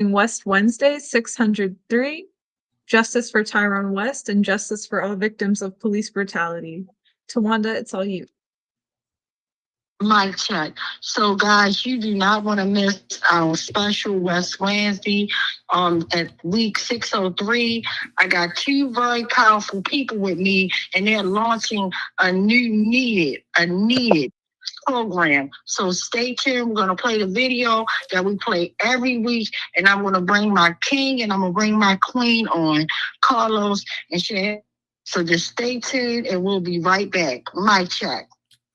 In West Wednesday 603, Justice for Tyrone West and Justice for all victims of police brutality. Tawanda, it's all you. Mic check. So, guys, you do not want to miss our special West Wednesday. At week 603, I got two very powerful people with me, and they're launching a new needed program. So stay tuned. We're going to play the video that we play every week, and I'm going to bring my king and I'm going to bring my queen on, Carlos and Shan. So just stay tuned, and we'll be right back. Mic check.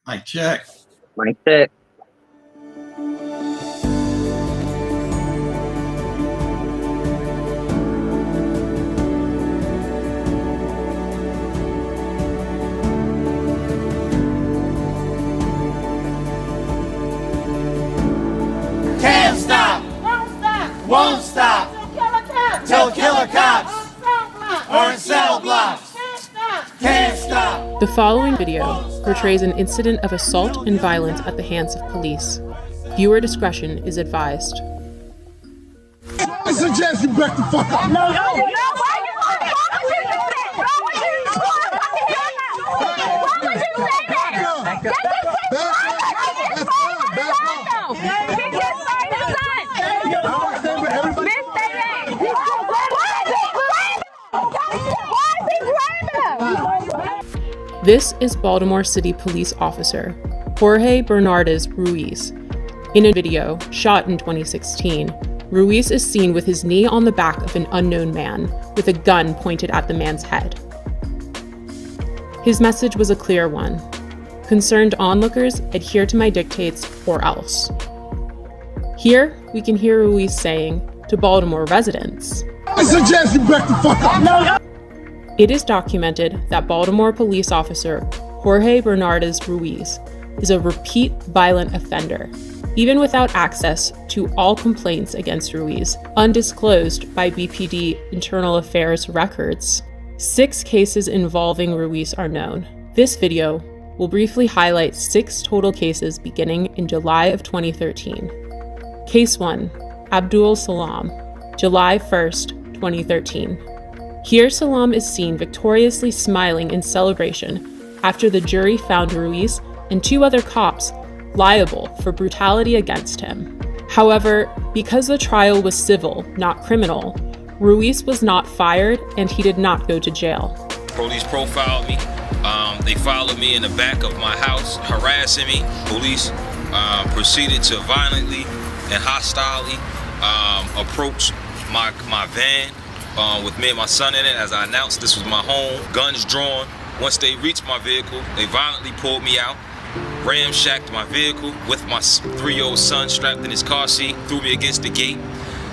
Mic check. Mic check. Can't stop. Won't stop. Till killer cops are in cell blocks. Can't stop. The following video portrays an incident of assault and violence at the hands of police. Viewer discretion is advised. I suggest you back the fuck up. No, This is Baltimore City Police Officer Jorge Bernardez Ruiz. In a video shot in 2016, Ruiz is seen with his knee on the back of an unknown man with a gun pointed at the man's head. His message was a clear one: concerned onlookers, adhere to my dictates or else. Here, we can hear Ruiz saying to Baltimore residents, I suggest you back the fuck up. It is documented that Baltimore police officer Jorge Bernardez Ruiz is a repeat violent offender, even without access to all complaints against Ruiz, undisclosed by BPD Internal Affairs records. 6 cases involving Ruiz are known. This video will briefly highlight 6 total cases beginning in July of 2013. Case 1, Abdul Salam, July 1st, 2013. Here, Salam is seen victoriously smiling in celebration after the jury found Ruiz and 2 other cops liable for brutality against him. However, because the trial was civil, not criminal, Ruiz was not fired and he did not go to jail. Police profiled me. They followed me in the back of my house, harassing me. Police proceeded to violently and hostilely approach my van with me and my son in it. As I announced, this was my home, guns drawn. Once they reached my vehicle, they violently pulled me out, ramshacked my vehicle with my 3-year-old son strapped in his car seat, threw me against the gate,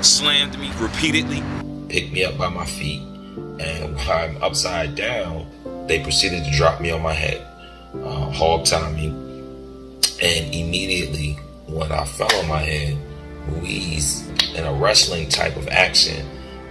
slammed me repeatedly. Picked me up by my feet, and while I'm upside down, they proceeded to drop me on my head, hog tie me, and immediately when I fell on my head, Ruiz, in a wrestling type of action,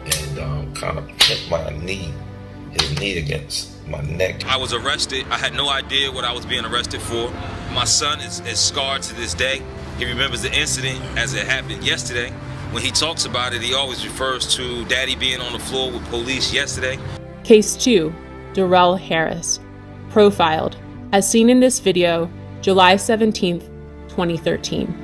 and kind of hit his knee against my neck. I was arrested. I had no idea what I was being arrested for. My son is scarred to this day. He remembers the incident as it happened yesterday. When he talks about it, he always refers to daddy being on the floor with police yesterday. Case 2, Darrell Harris, profiled, as seen in this video, July 17th, 2013.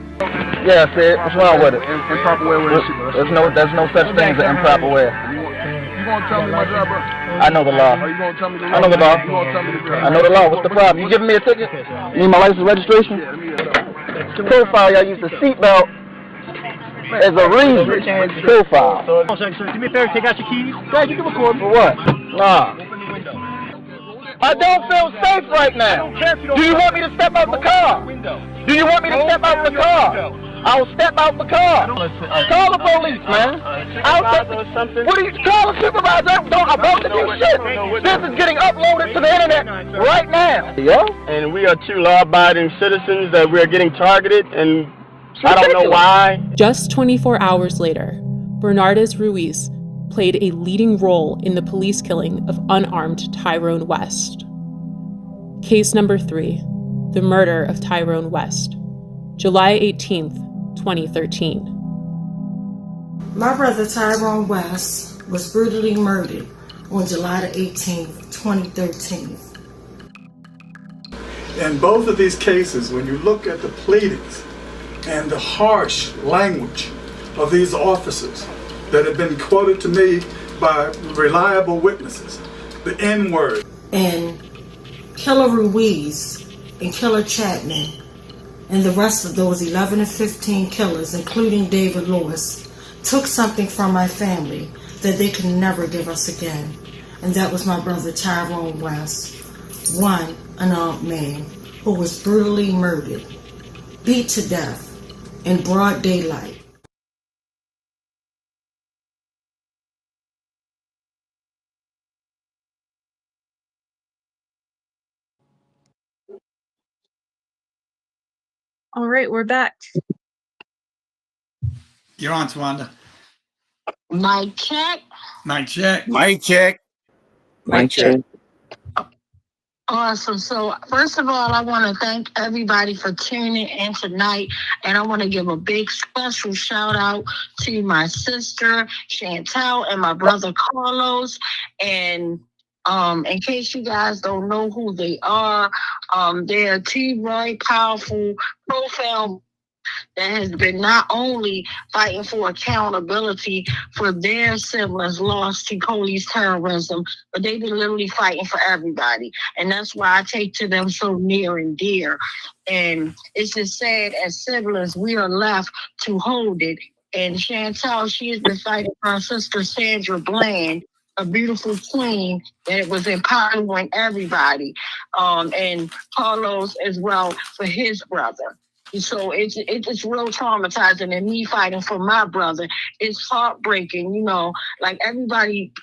Yeah, Sid, what's wrong with it? Improper way with this shit, bro. There's no such thing as an improper way. You gonna tell me my job, bro? I know the law. Are you gonna tell me the law? I know the law. You gonna tell me the law? I know the law. What's the problem? You giving me a ticket? You need my license registration? Yeah, let me get it up. Profile, y'all use the seatbelt as a reason. Profile. Do me a favor, take out your keys. Dad, you can record for what? Nah. I don't feel safe right now. Do you want me to step out the car? Do you want me to step out the car? I'll step out the car. Call the police, man. What do you call a supervisor? I'm about to do shit. This is getting uploaded to the internet right now. Yeah? And we are 2 law-abiding citizens that we are getting targeted, and I don't know why. Just 24 hours later, Bernardez Ruiz played a leading role in the police killing of unarmed Tyrone West. Case number 3, the murder of Tyrone West, July 18th, 2013. My brother Tyrone West was brutally murdered on July the 18th, 2013. In both of these cases, when you look at the pleadings and the harsh language of these officers that have been quoted to me by reliable witnesses, the N-word. And Killer Ruiz and Killer Chapman and the rest of those 11 and 15 killers, including David Lewis, took something from my family that they could never give us again. And that was my brother Tyrone West, one unarmed man who was brutally murdered, beat to death in broad daylight. All right, we're back. You're on, Tawanda. Mic check. Mic check. Mic check. Mic check. Awesome. So first of all, I want to thank everybody for tuning in tonight. And I want to give a big special shout out to my sister, Chantel, and my brother, Carlos. And in case you guys don't know who they are, they're two very powerful, profound that has been not only fighting for accountability for their siblings lost to police terrorism, but they've been literally fighting for everybody. And that's why I take to them so near and dear. And it's just sad, as siblings, we are left to hold it. And Chantel, she has been fighting for her sister, Sandra Bland, a beautiful queen that was empowering everybody. And Carlos as well for his brother. So it's real traumatizing, and me fighting for my brother, it's heartbreaking, like everybody,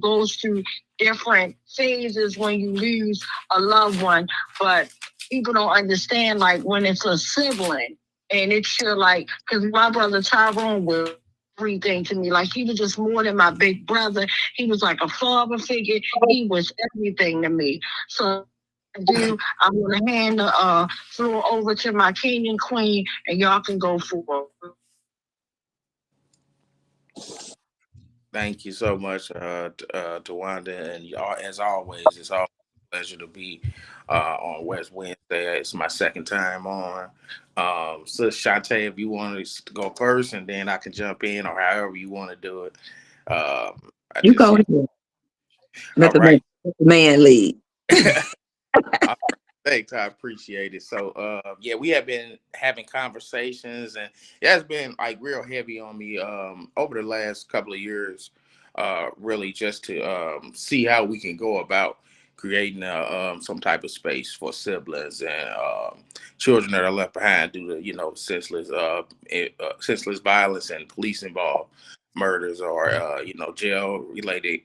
goes through different phases when you lose a loved one, but people don't understand, like, when it's a sibling, and it's your, like, because my brother Tyrone was everything to me. Like, he was just more than my big brother. He was like a father figure. He was everything to me. So I'm going to hand the floor over to my king and queen, and y'all can go forward. Thank you so much, Tawanda, and y'all. As always, it's always a pleasure to be on West Wednesday. It's my second time on. So, Shantae, if you want to go first, and then I can jump in, or however you want to do it. You go ahead. Let the man lead. Thanks, I appreciate it. So, yeah, we have been having conversations, and that's been like real heavy on me over the last couple of years. Really, just to see how we can go about creating some type of space for siblings and children that are left behind due to senseless violence and police involved murders or jail related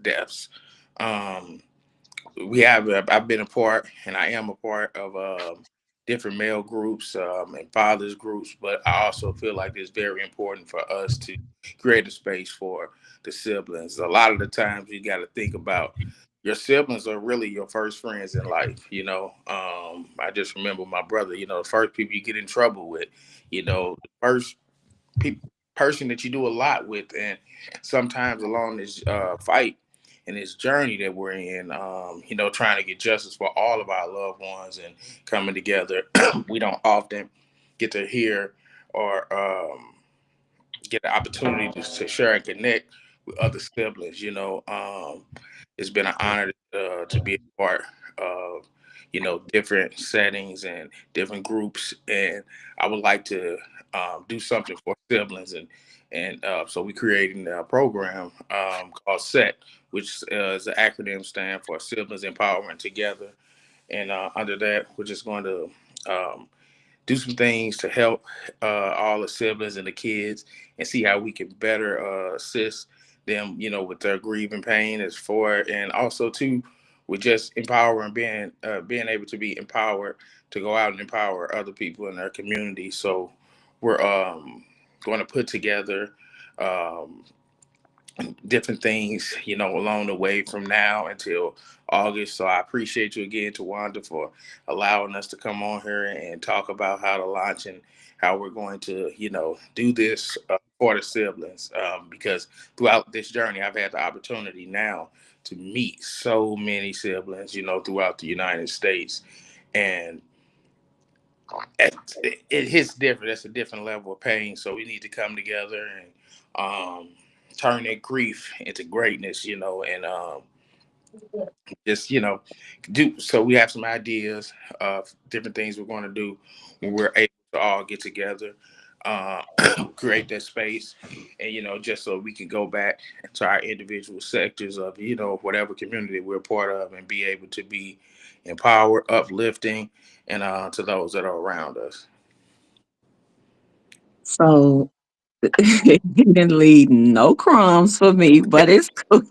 deaths. I've been a part, and I am a part of different male groups and fathers groups, but I also feel like it's very important for us to create a space for the siblings. A lot of the times you got to think about your siblings are really your first friends in life. I just remember my brother, the first people you get in trouble with, the first person that you do a lot with, and sometimes along this fight and this journey that we're in, trying to get justice for all of our loved ones and coming together, we don't often get to hear or get the opportunity to share and connect with other siblings. It's been an honor to be a part of different settings and different groups, and I would like to do something for siblings, and so we created a program called SET, which is an acronym stand for Siblings Empowerment Together, and under that we're just going to do some things to help all the siblings and the kids, and see how we can better assist them, with their grieving pain as for, and also too, with just empowering, being able to be empowered to go out and empower other people in their community. So we're going to put together different things, along the way from now until August. So I appreciate you again, Tawanda, for allowing us to come on here and talk about how to launch and how we're going to, do this for the siblings. Because throughout this journey, I've had the opportunity now to meet so many siblings, throughout the United States. And it hits different. That's a different level of pain. So we need to come together and turn that grief into greatness, and just do. So we have some ideas of different things we're going to do when we're able to all get together, uh, create that space, and just so we can go back to our individual sectors of whatever community we're part of and be able to be empowered, uplifting, and to those that are around us. So he didn't leave no crumbs for me, but it's cool.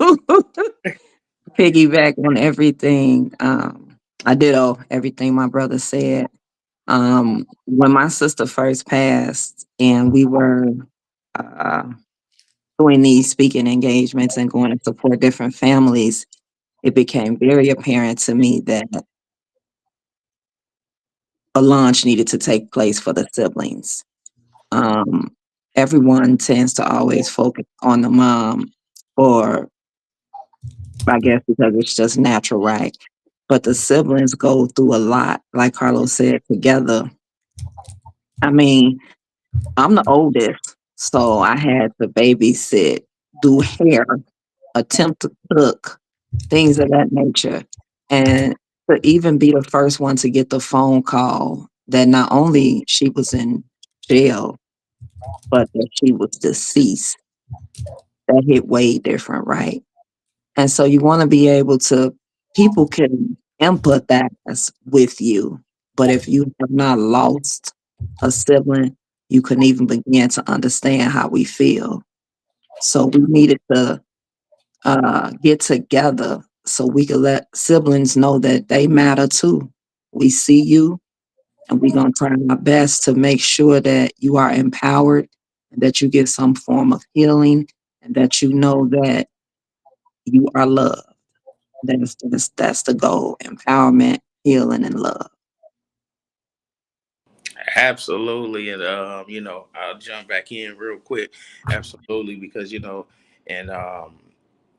Piggyback on everything. I ditto everything my brother said. When my sister first passed and we were uh, doing these speaking engagements and going to support different families, it became very apparent to me that a launch needed to take place for the siblings. Um, Everyone tends to always focus on the mom, or I guess because it's just natural, right? But the siblings go through a lot, like Carlos said, together. I mean, I'm the oldest, so I had to babysit, do hair, attempt to cook, things of that nature. And to even be the first one to get the phone call that not only she was in jail, but that she was deceased, that hit way different, right? And so you want to be able to, people can empathize with you, but if you have not lost a sibling, you couldn't even begin to understand how we feel. So we needed to get together so we could let siblings know that they matter too. We see you, and we're going to try our best to make sure that you are empowered, and that you get some form of healing, and that you know that you are loved. That's the goal: empowerment, healing, and love. Absolutely. And I'll jump back in real quick. Absolutely, because and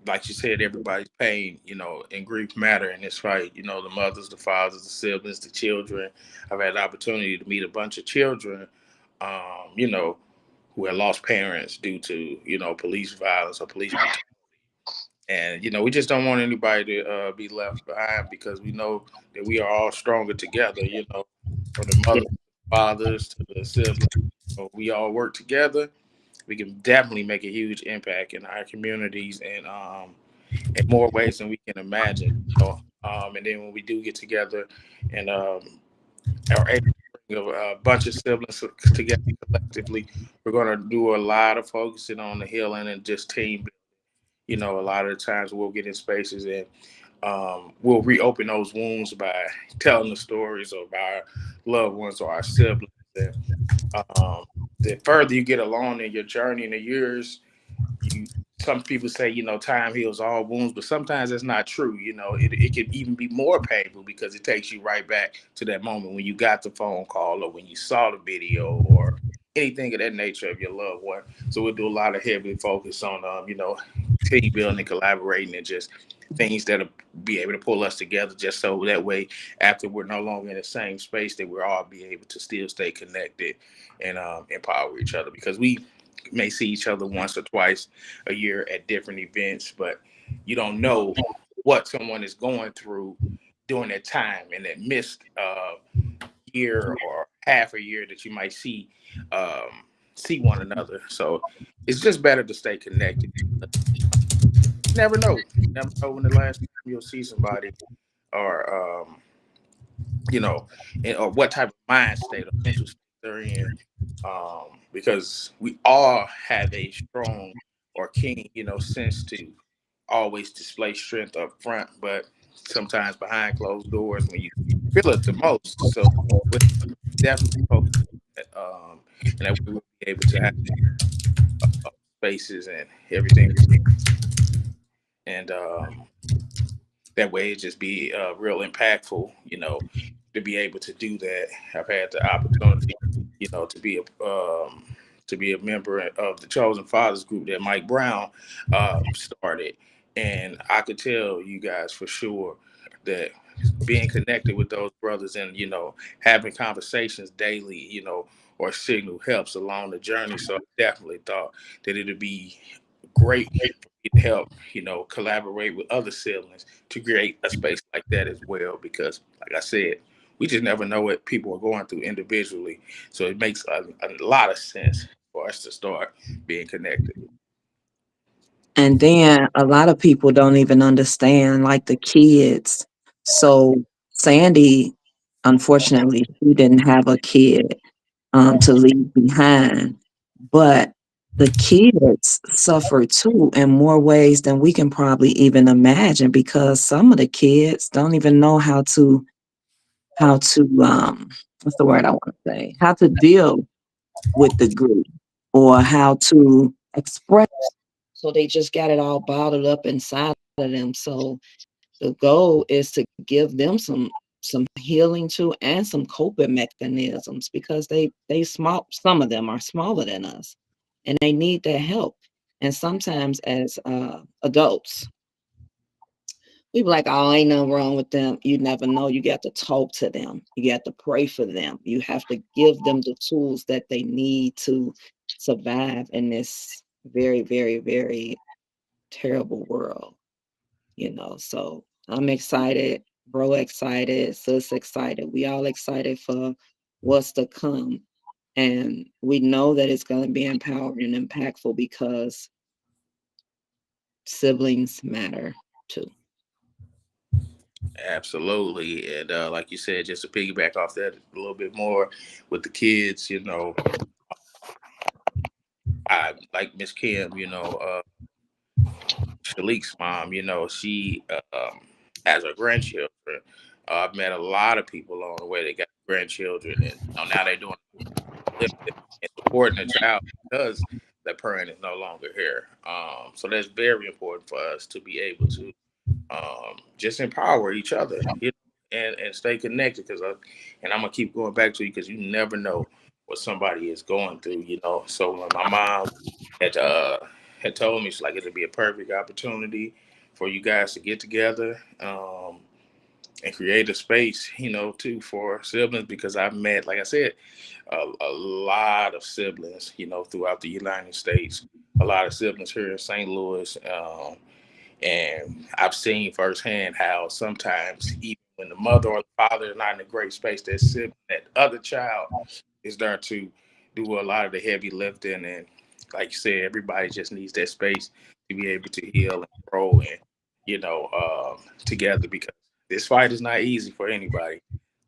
like you said, everybody's pain, and grief matter in this fight. The mothers, the fathers, the siblings, the children. I've had the opportunity to meet a bunch of children, who had lost parents due to, police violence or police brutality. And we just don't want anybody to be left behind, because we know that we are all stronger together. From the Yeah. mothers, fathers to the siblings. We all work together. We can definitely make a huge impact in our communities, and in more ways than we can imagine. And then when we do get together and are able to bring a bunch of siblings together collectively, we're going to do a lot of focusing on the healing and just team building. A lot of the times we'll get in spaces and we'll reopen those wounds by telling the stories of our loved ones or our siblings. And the further you get along in your journey in the years, some people say, time heals all wounds, but sometimes that's not true. It can even be more painful, because it takes you right back to that moment when you got the phone call or when you saw the video or anything of that nature of your loved one. So we'll do a lot of heavy focus on, team building, collaborating, and just things that'll be able to pull us together, just so that way, after we're no longer in the same space, that we'll all be able to still stay connected and empower each other, because we may see each other once or twice a year at different events, but you don't know what someone is going through during that time, and that missed year or half a year that you might see one another. So it's just better to stay connected. Never know. Never know when the last time you'll see somebody, or or what type of mind state or mental state they're in. Because we all have a strong or keen, sense to always display strength up front, but sometimes behind closed doors when you feel it the most. So we're definitely focused on that, and that we will be able to have spaces and everything, and that way it just be real impactful, to be able to do that. I've had the opportunity, to be a member of the Chosen Fathers group that Mike Brown started, and I could tell you guys for sure that being connected with those brothers and having conversations daily, or signal helps along the journey. So I definitely thought that it'd be great for me to help, collaborate with other siblings to create a space like that as well. Because, like I said, we just never know what people are going through individually. So it makes a lot of sense for us to start being connected. And then a lot of people don't even understand, like the kids. So Sandy, unfortunately, she didn't have a kid to leave behind, but the kids suffer too in more ways than we can probably even imagine, because some of the kids don't even know how to what's the word I want to say, how to deal with the grief or how to express. So they just got it all bottled up inside of them. So the goal is to give them some healing too, and some coping mechanisms, because they small, some of them are smaller than us, and they need that help. And sometimes as adults, we be like, oh, ain't nothing wrong with them. You never know. You got to talk to them. You got to pray for them. You have to give them the tools that they need to survive in this very, very, very terrible world. So I'm excited, bro excited, sis excited. We all excited for what's to come. And we know that it's going to be empowering and impactful, because siblings matter too. Absolutely. And like you said, just to piggyback off that a little bit more with the kids, I like Miss Kim, Shalik's mom, she has her grandchildren. I've met a lot of people along the way that got grandchildren, and now they're doing lifting and supporting the child because the parent is no longer here. So that's very important for us to be able to just empower each other, and stay connected. And I'm gonna keep going back to you, because you never know what somebody is going through. So when my mom had told me, she's like, it'd be a perfect opportunity for you guys to get together and create a space, too, for siblings, because I've met, like I said, a lot of siblings, throughout the United States, a lot of siblings here in St. Louis. And I've seen firsthand how sometimes, even when the mother or the father is not in a great space, that other child is there to do a lot of the heavy lifting. And like you said, everybody just needs that space to be able to heal and grow, and together, because this fight is not easy for anybody.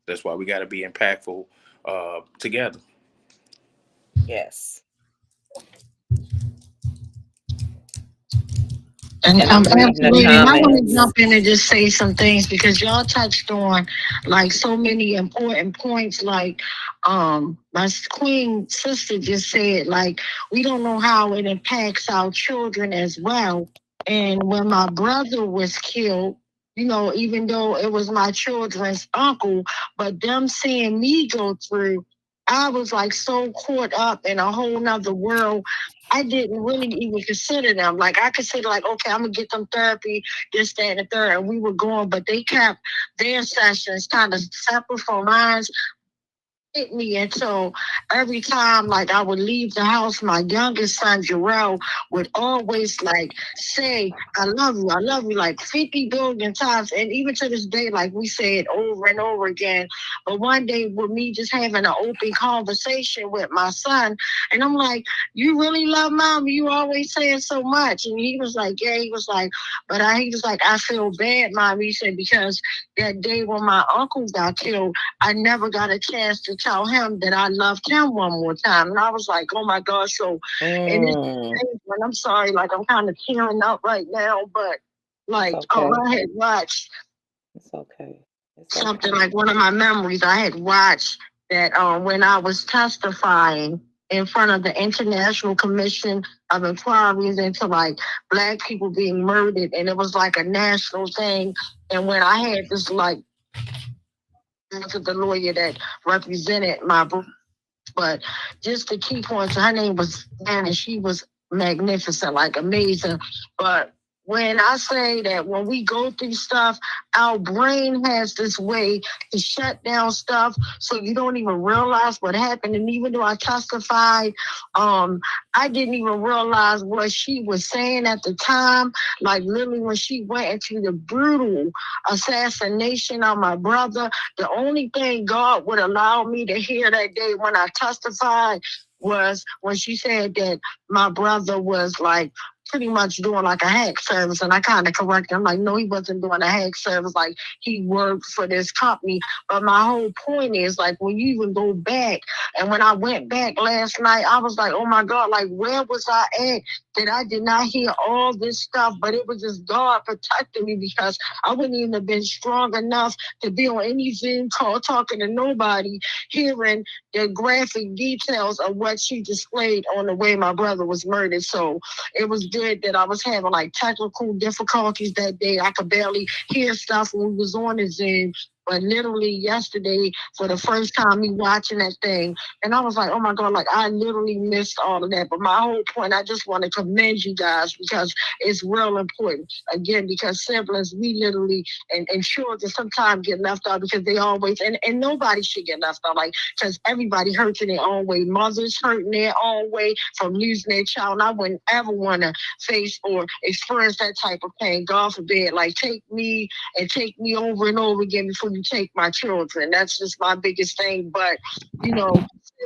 That's why we got to be impactful together. Yes. And I'm reading the absolutely, and I want to comments. jump in and just say some things, because y'all touched on like so many important points. Like, my queen sister just said, like, we don't know how it impacts our children as well. And when my brother was killed, even though it was my children's uncle, but them seeing me go through, I was like so caught up in a whole nother world. I didn't really even consider them. Like, I considered, like, okay, I'm gonna get them therapy, this, that, and the third, and we were going, but they kept their sessions kind of separate from mine. Me. And so every time, like, I would leave the house, my youngest son Jarrell would always like say, I love you like 50 billion times. And even to this day, like, we say it over and over again. But one day, with me just having an open conversation with my son, and I'm like, you really love mom? You always saying so much. And he was like, yeah. He was like, he was like, I feel bad, mom. He said, because that day when my uncle got killed, I never got a chance to tell him that I loved him one more time. And I was like, oh my gosh. So, and I'm sorry, like, I'm kind of tearing up right now, but like, I had watched something, like one of my memories, I had watched that when I was testifying, in front of the International Commission of Inquiries into like Black people being murdered, and it was like a national thing. And when I had this like to the lawyer that represented my, but just the key points, her name was Anne, and she was magnificent, like amazing. But when I say that when we go through stuff, our brain has this way to shut down stuff so you don't even realize what happened. And even though I testified, I didn't even realize what she was saying at the time. Like literally when she went into the brutal assassination of my brother, the only thing God would allow me to hear that day when I testified was when she said that my brother was like pretty much doing like a hack service. And I kind of corrected him, like, no, he wasn't doing a hack service. Like, he worked for this company. But my whole point is, like, when you even go back, and when I went back last night, I was like, oh my God, like, where was I at that I did not hear all this stuff? But it was just God protecting me, because I wouldn't even have been strong enough to be on any Zoom call talking to nobody, hearing the graphic details of what she displayed on the way my brother was murdered. So it was good that I was having like technical difficulties that day. I could barely hear stuff when we was on the Zoom. But literally yesterday, for the first time, me watching that thing, and I was like, oh my God, like I literally missed all of that. But my whole point, I just want to commend you guys, because it's real important. Again, because siblings, we literally, and children sometimes get left out, because they always, and nobody should get left out, like, because everybody hurts in their own way. Mothers hurt in their own way from losing their child. And I wouldn't ever want to face or experience that type of pain. God forbid, like take me over and over again before you take my children. That's just my biggest thing. But, you know,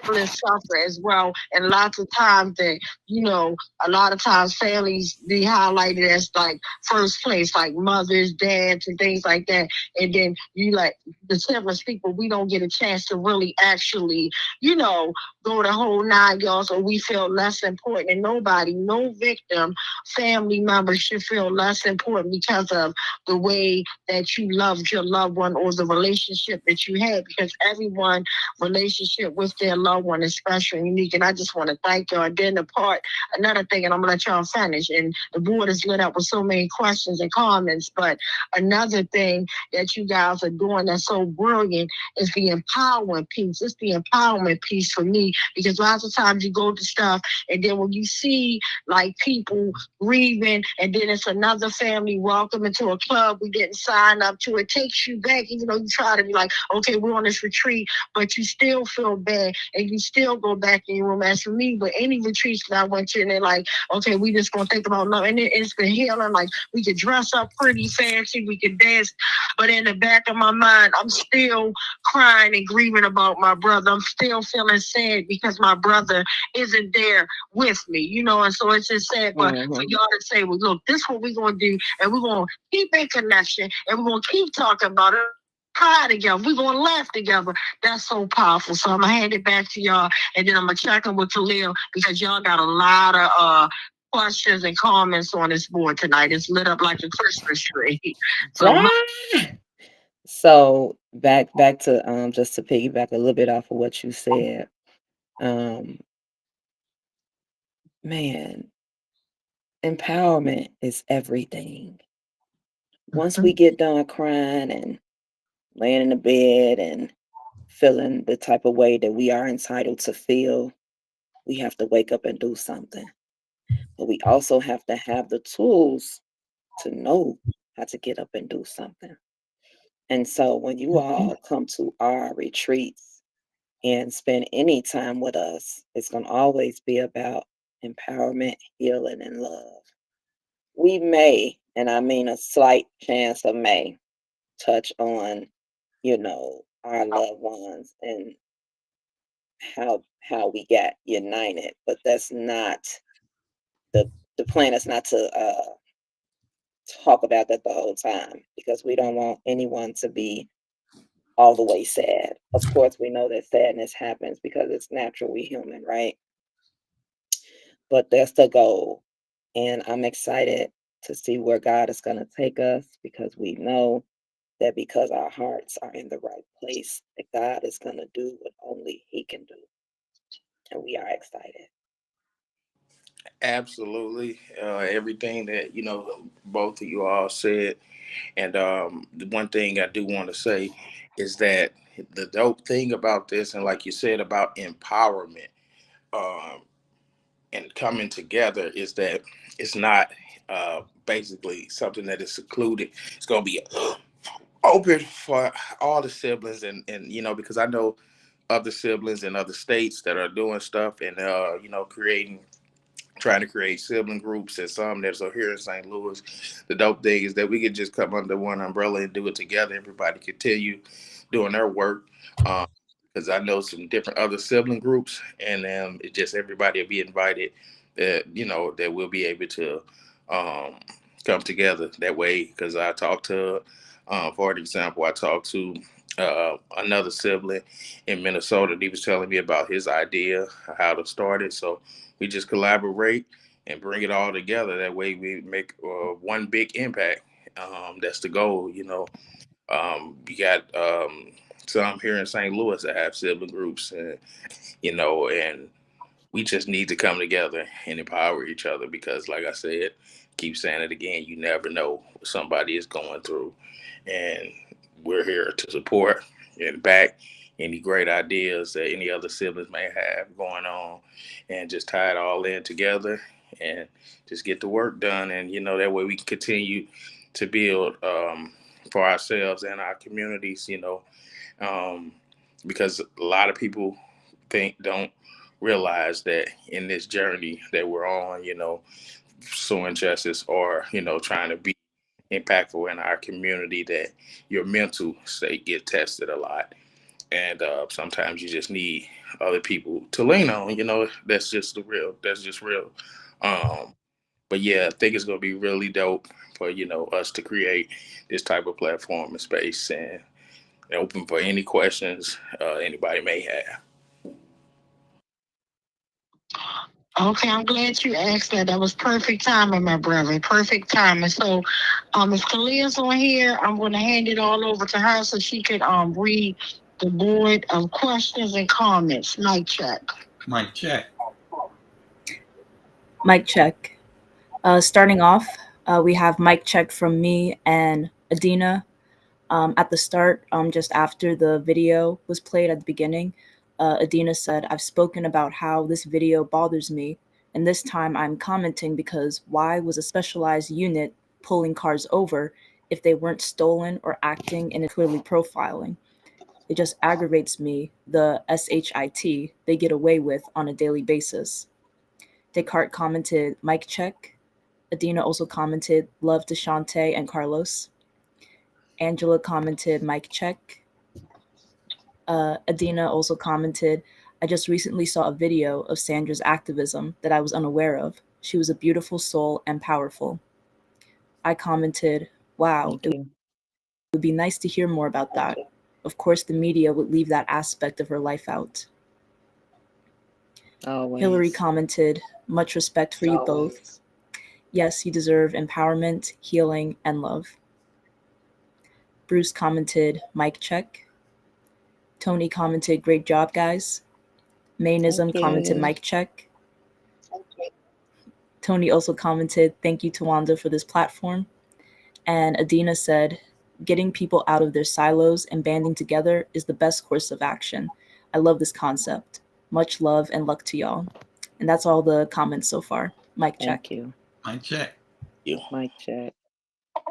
siblings suffer as well. And lots of times that, you know, a lot of times families be highlighted as like first place, like mothers, dads, and things like that. And then you like the siblings people, we don't get a chance to really actually, you know, go the whole 9 yards, or we feel less important. And nobody, no victim, family member should feel less important because of the way that you loved your loved one or the relationship that you had, because everyone relationship with their loved one is special and unique. And I just want to thank y'all. Then the part, another thing, and I'm gonna let y'all finish, and the board is lit up with so many questions and comments, but another thing that you guys are doing that's so brilliant is the empowerment piece. It's the empowerment piece for me, because lots of times you go to stuff, and then when you see like people grieving, and then it's another family welcome into a club we didn't sign up to, it takes you back. Even though you try to be like, okay, we're on this retreat, but you still feel bad, and you still go back in your room. As for me, with any retreats that I went to, and they're like, okay, we just gonna think about love, and it's been healing. Like we could dress up pretty fancy, we could dance, but in the back of my mind, I'm still crying and grieving about my brother. I'm still feeling sad because my brother isn't there with me, you know. And so it's just sad, but for y'all to say, well, look, this is what we're gonna do, and we're gonna keep in connection, and we're gonna keep talking about it, cry together, we're gonna laugh together. That's so powerful. So I'm gonna hand it back to y'all, and then I'm gonna check in with Khalil, because y'all got a lot of questions and comments on this board tonight. It's lit up like a Christmas tree. So So back to just to piggyback a little bit off of what you said. Man, empowerment is everything. Once we get done crying and laying in the bed and feeling the type of way that we are entitled to feel, we have to wake up and do something. But we also have to have the tools to know how to get up and do something. And so when you all come to our retreats and spend any time with us, it's going to always be about empowerment, healing, and love. We may, and I mean a slight chance of may, touch on, you know, our loved ones and how we got united, but that's not the plan is not to talk about that the whole time, because we don't want anyone to be all the way sad. Of course, we know that sadness happens because it's natural, we human, right? But that's the goal. And I'm excited to see where God is going to take us, because we know that because our hearts are in the right place, that God is going to do what only He can do. and we are excited. Absolutely. Everything that, both of you all said. And the one thing I do want to say is that the dope thing about this, and like you said about empowerment um, and coming together, is that it's not basically something that is secluded. It's going to be open for all the siblings, and because I know other siblings in other states that are doing stuff and creating trying to create sibling groups and some that's here in St. Louis. The dope thing is that we could just come under one umbrella and do it together. Everybody continue doing their work. Because I know some different other sibling groups, and it just everybody will be invited. That we'll be able to come together that way. Because I talked to, for example, I talked to another sibling in Minnesota. He was telling me about his idea how to start it. So we just collaborate and bring it all together. That way we make one big impact. That's the goal. We got some here in St. Louis that have sibling groups, and we just need to come together and empower each other because, like I said, keep saying it again, you never know what somebody is going through. And we're here to support and back any great ideas that any other siblings may have going on and just tie it all in together and just get the work done. And, that way we can continue to build for ourselves and our communities, because a lot of people don't realize that in this journey that we're on, pursuing justice or, trying to be impactful in our community, that your mental state get tested a lot. And sometimes you just need other people to lean on, that's just real. But yeah, I think it's going to be really dope for, us to create this type of platform and space and open for any questions anybody may have. Okay, I'm glad you asked that. That was perfect timing, my brother. Perfect timing. So, if Kalia's on here, I'm going to hand it all over to her so she could read the board of questions and comments. Mic check. Mic check. Mic check. Starting off, we have mic check from me and Adina. At the start, just after the video was played at the beginning, Adina said, "I've spoken about how this video bothers me, and this time I'm commenting because why was a specialized unit pulling cars over if they weren't stolen or acting in a clearly profiling? It just aggravates me, the SHIT they get away with on a daily basis." Descartes commented, "Mic check." Adina also commented, "Love to Shantae and Carlos." Angela commented, "Mic check." Adina also commented, "I just recently saw a video of Sandra's activism that I was unaware of. She was a beautiful soul and powerful." I commented, "Wow, it would be nice to hear more about that. Of course, the media would leave that aspect of her life out." Always. Hillary commented, "Much respect for you both. Yes, you deserve empowerment, healing, and love." Bruce commented, "Mic check." Tony commented, "Great job, guys." Mainism commented, "Mic check." Tony also commented, "Thank you, Tawanda, for this platform." And Adina said, "Getting people out of their silos and banding together is the best course of action. I love this concept. Much love and luck to y'all." And that's all the comments so far. Mic check. Thank you. Mic check. Mic check.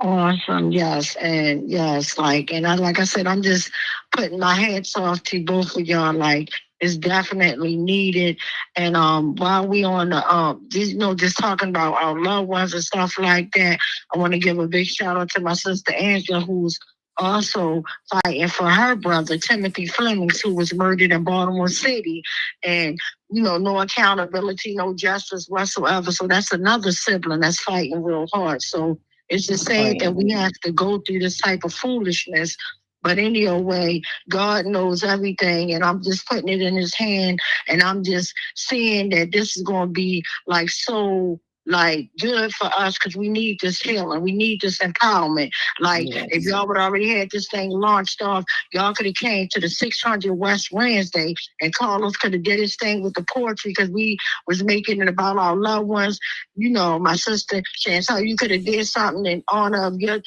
Awesome, yes, and yes, like I said, I'm just putting my hats off to both of y'all. Like, it's definitely needed. And while we on the just talking about our loved ones and stuff like that, I want to give a big shout out to my sister Angela, who's also fighting for her brother Timothy Flemings, who was murdered in Baltimore City, and no accountability, no justice whatsoever. So that's another sibling that's fighting real hard. So it's just sad that we have to go through this type of foolishness. But anyway, God knows everything, and I'm just putting it in his hand, and I'm just seeing that this is going to be like so like good for us because we need this healing. We need this empowerment. Like if y'all would already had this thing launched off, y'all could have came to the 600 West Wednesday and Carlos could have did his thing with the poetry because we was making it about our loved ones. You know, my sister Chantal, you could have did something in honor of your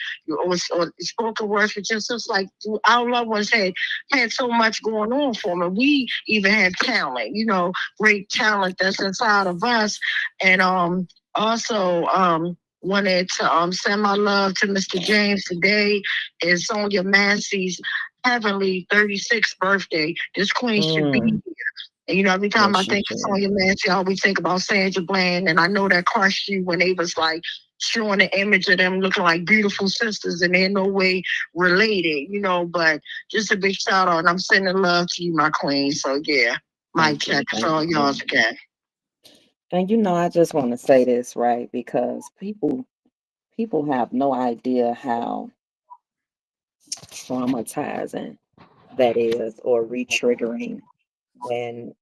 or spoken words with your sister. Like our loved ones had so much going on for them. We even had talent, you know, great talent that's inside of us. And also, wanted to send my love to Mr. James. Today is Sonia Massey's heavenly 36th birthday. This queen should be here. And, you know, every time I think of Sonia Massey, I always think about Sandra Bland. And I know that crushed you when they was like showing the image of them looking like beautiful sisters and they're no way related, you know, but just a big shout out. And I'm sending love to you, my queen. So, yeah, my check is all yours again. And you know, I just want to say this, right? Because people have no idea how traumatizing that is, or re-triggering when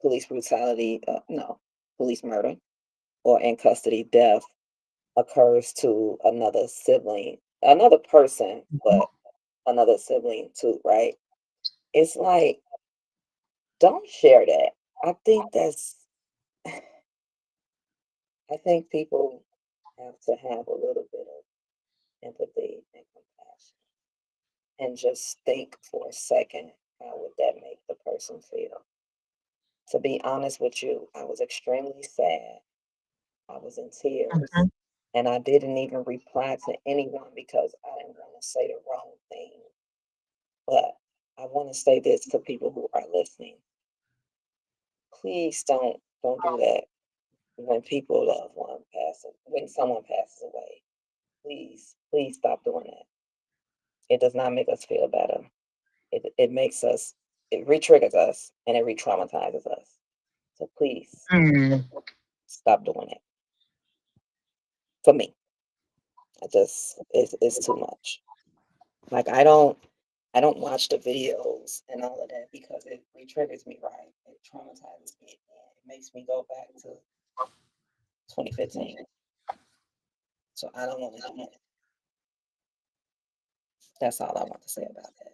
police brutality, police murder or in custody death occurs to another sibling, another person, but another sibling too, right? It's like, don't share that. I think people have to have a little bit of empathy and compassion and just think for a second, how would that make the person feel? To be honest with you, I was extremely sad. I was in tears. And I didn't even reply to anyone because I didn't want to say the wrong thing. But I want to say this to people who are listening. Please don't do that when when someone passes away. Please stop doing that. It does not make us feel better. It makes us, it re-triggers us and it re-traumatizes us. So please stop doing it. For me, it's too much. Like I don't watch the videos and all of that because it re-triggers me, right? It traumatizes me. It makes me go back to 2015. So I don't want to do that. That's all I want to say about that.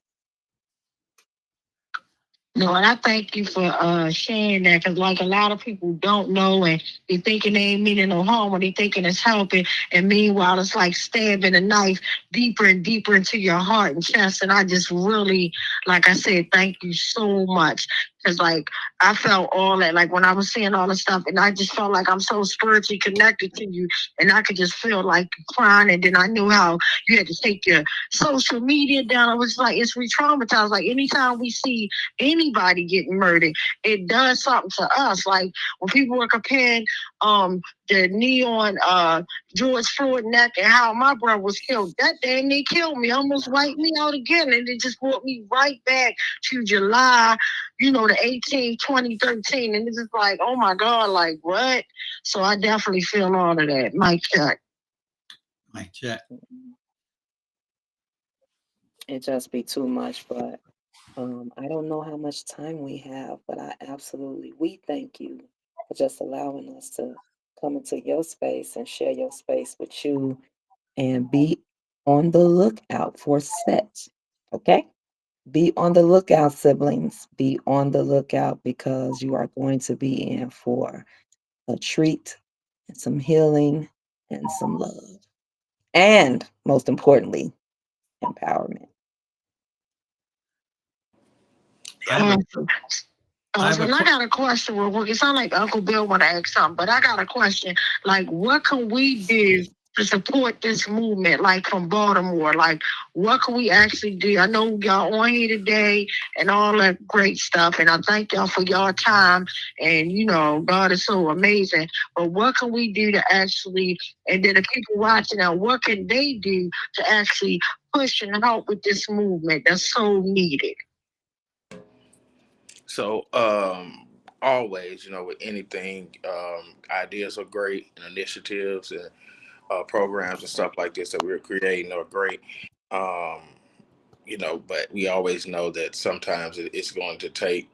No, and I thank you for sharing that because, like, a lot of people don't know and they thinking they ain't meaning no harm or they thinking it's helping. And meanwhile, it's like stabbing a knife deeper and deeper into your heart and chest. And I just really, like I said, thank you so much. Because, like, I felt all that, like, when I was seeing all the stuff, and I just felt like I'm so spiritually connected to you. And I could just feel like crying. And then I knew how you had to take your social media down. I was like, it's re-traumatized. Like, anytime we see anybody getting murdered, it does something to us. Like when people were comparing the knee on George Floyd neck and how my brother was killed, that day they killed me, almost wiped me out again, and it just brought me right back to July, the 18th, 2013, and it's just like, oh my God, like what? So I definitely feel all of that. Mic check. Mic check. It just be too much, but I don't know how much time we have, but we thank you for just allowing us to come into your space and share your space with you, and be on the lookout for sets. Okay? Be on the lookout, siblings. Be on the lookout because you are going to be in for a treat and some healing and some love. And most importantly, empowerment. I got a question real quick. It sounds like Uncle Bill want to ask something, but I got a question. Like, what can we do to support this movement, like from Baltimore? Like, what can we actually do? I know y'all on here today and all that great stuff, and I thank y'all for y'all time. And, God is so amazing. But what can we do to actually, and then the people watching now, what can they do to actually push and help with this movement that's so needed? So always, with anything, ideas are great and initiatives and programs and stuff like this that we're creating are great. But we always know that sometimes it's going to take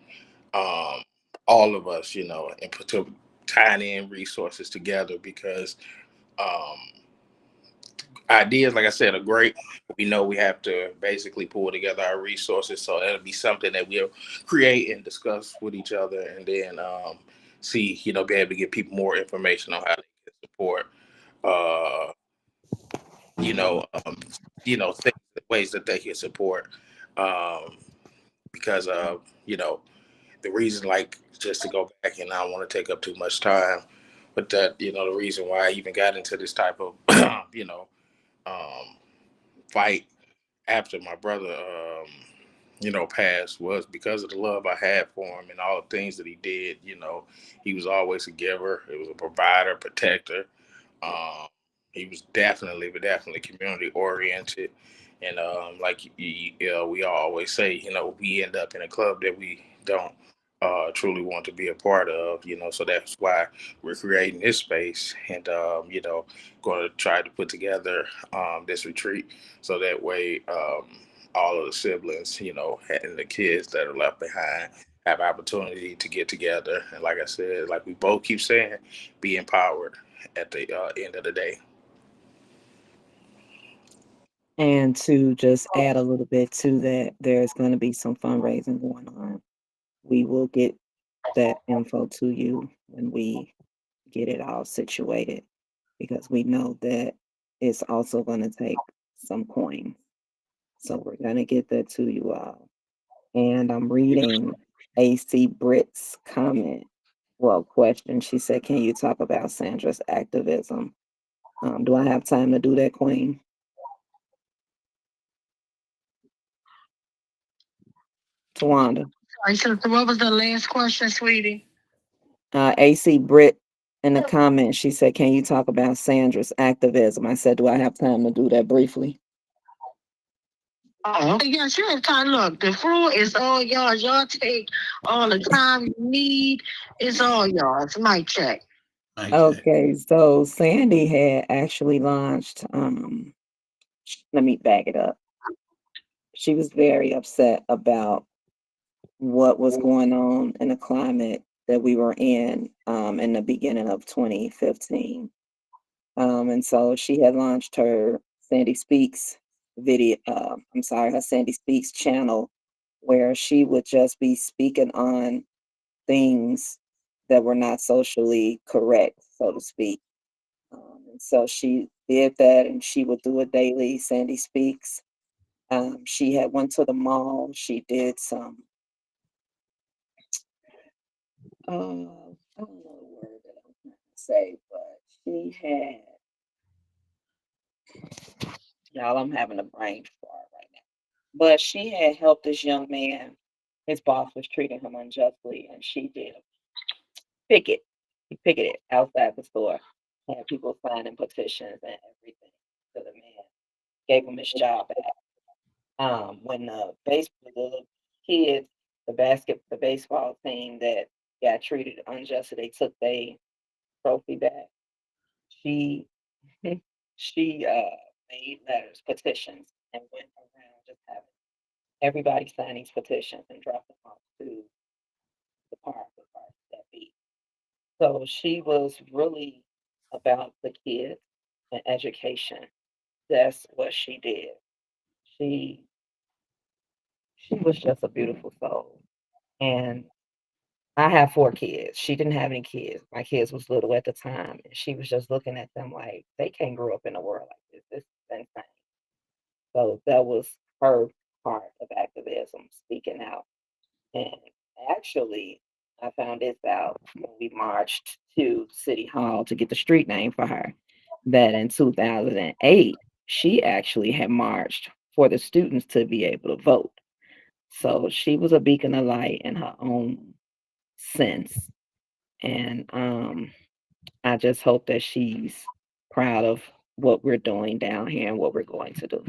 all of us, and tying in resources together because ideas, like I said, are great. We know we have to basically pull together our resources, so that'll be something that we'll create and discuss with each other, and then see, be able to give people more information on how they can support, uh, you know, um, things, ways that they can support, um, because the reason, like, just to go back, and I don't want to take up too much time, but that the reason why I even got into this type of um, fight after my brother passed was because of the love I had for him and all the things that he did. He was always a giver. He was a provider, protector. um he was definitely community oriented, and we always say, we end up in a club that we don't truly want to be a part of. So that's why we're creating this space, and going to try to put together this retreat, so that way all of the siblings, and the kids that are left behind have opportunity to get together, and, like I said, like we both keep saying, be empowered at the end of the day. And to just add a little bit to that, there's going to be some fundraising going on. We will get that info to you when we get it all situated, because we know that it's also going to take some coins. So we're going to get that to you all. And I'm reading AC Britt's comment. Well, question. She said, can you talk about Sandra's activism? Do I have time to do that, Queen? Tawanda. Sorry, so what was the last question, sweetie? AC Britt in the comments, she said, can you talk about Sandra's activism? I said, do I have time to do that briefly? Oh, yes, you have time. Look, the floor is all yours. Y'all take all the time you need. It's all yours. Mic check. Okay, so Sandy had actually launched, let me back it up. She was very upset about what was going on in the climate that we were in the beginning of 2015. And so she had launched her Sandy Speaks video, her Sandy Speaks channel, where she would just be speaking on things that were not socially correct, so to speak. And so she did that, and she would do it daily, Sandy Speaks. She had went to the mall. She did some, I don't know the word that I'm trying to say, but she had, y'all, I'm having a brain fart right now. But she had helped this young man. His boss was treating him unjustly, and she did a picket. He picketed outside the store, had people signing petitions and everything. So the man gave him his job back. When the kids, the baseball team that got treated unjustly, they took their trophy back. She she made letters, petitions, and went around just having everybody sign these petitions and drop them off to the park that beat. So she was really about the kids and education. That's what she did. She she was just a beautiful soul. And I have 4 kids. She didn't have any kids. My kids was little at the time, and she was just looking at them like they can't grow up in a world like this. This is insane. So that was her part of activism, speaking out. And actually, I found this out when we marched to City Hall to get the street name for her, that in 2008, she actually had marched for the students to be able to vote. So she was a beacon of light in her own sense. And I just hope that she's proud of what we're doing down here and what we're going to do.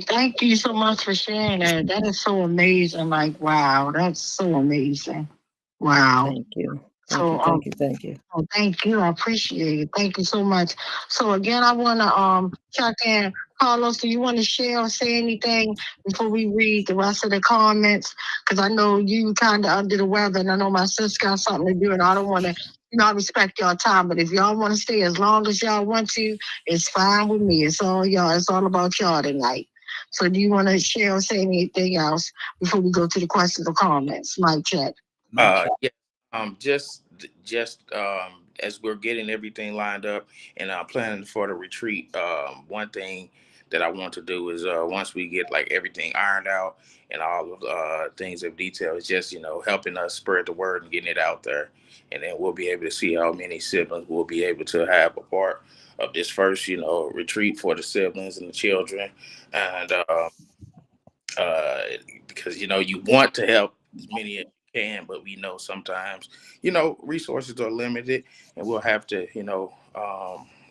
Thank you so much for sharing that. That is so amazing. Like, wow, that's so amazing. Wow. Thank you. So Thank you. oh, thank you. I appreciate it. Thank you so much. So again, I want to check in. Carlos, do you want to share or say anything before we read the rest of the comments? Because I know you kind of under the weather, and I know my sister got something to do, and I don't want to. I respect y'all time, but if y'all want to stay as long as y'all want to, it's fine with me. It's all y'all. It's all about y'all tonight. So do you want to share or say anything else before we go to the questions or comments? Mic check. Yeah. Just as we're getting everything lined up and planning for the retreat, one thing that I want to do is once we get like everything ironed out and all of the things of detail, is just helping us spread the word and getting it out there, and then we'll be able to see how many siblings we'll be able to have a part of this first retreat for the siblings and the children, and because you want to help as many as you can, but we know sometimes resources are limited, and we'll have to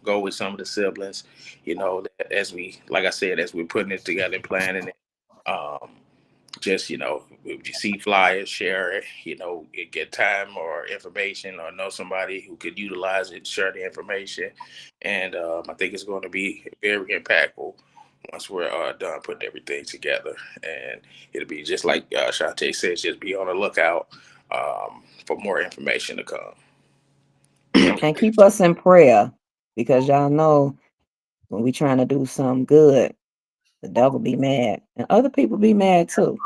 go with some of the siblings, that as we, like I said, as we're putting it together and planning it, just if you see flyers, share it, get time or information, or know somebody who could utilize it, share the information, and I think it's going to be very impactful once we're done putting everything together. And it'll be just like Shantae says, just be on the lookout for more information to come. And keep us in prayer, because y'all know when we trying to do something good, the devil be mad and other people be mad too.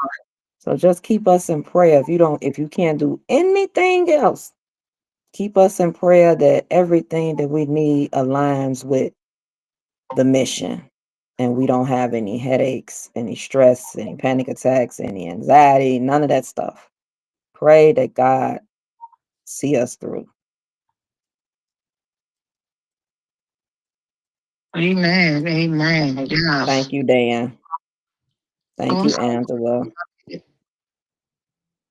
So just keep us in prayer. If you can't do anything else, keep us in prayer that everything that we need aligns with the mission, and we don't have any headaches, any stress, any panic attacks, any anxiety, none of that stuff. Pray that God see us through. Amen. Amen. Yes. Thank you, Dan. Thank you, Angela.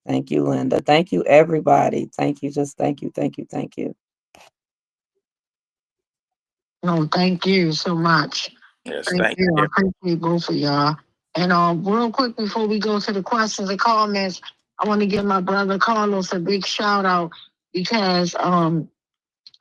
Thank you, Linda. Thank you, everybody. Thank you. Just thank you. Thank you. Thank you. No, thank you so much. Yes, Thank you. I appreciate both of y'all. And real quick before we go to the questions and comments, I want to give my brother Carlos a big shout out because I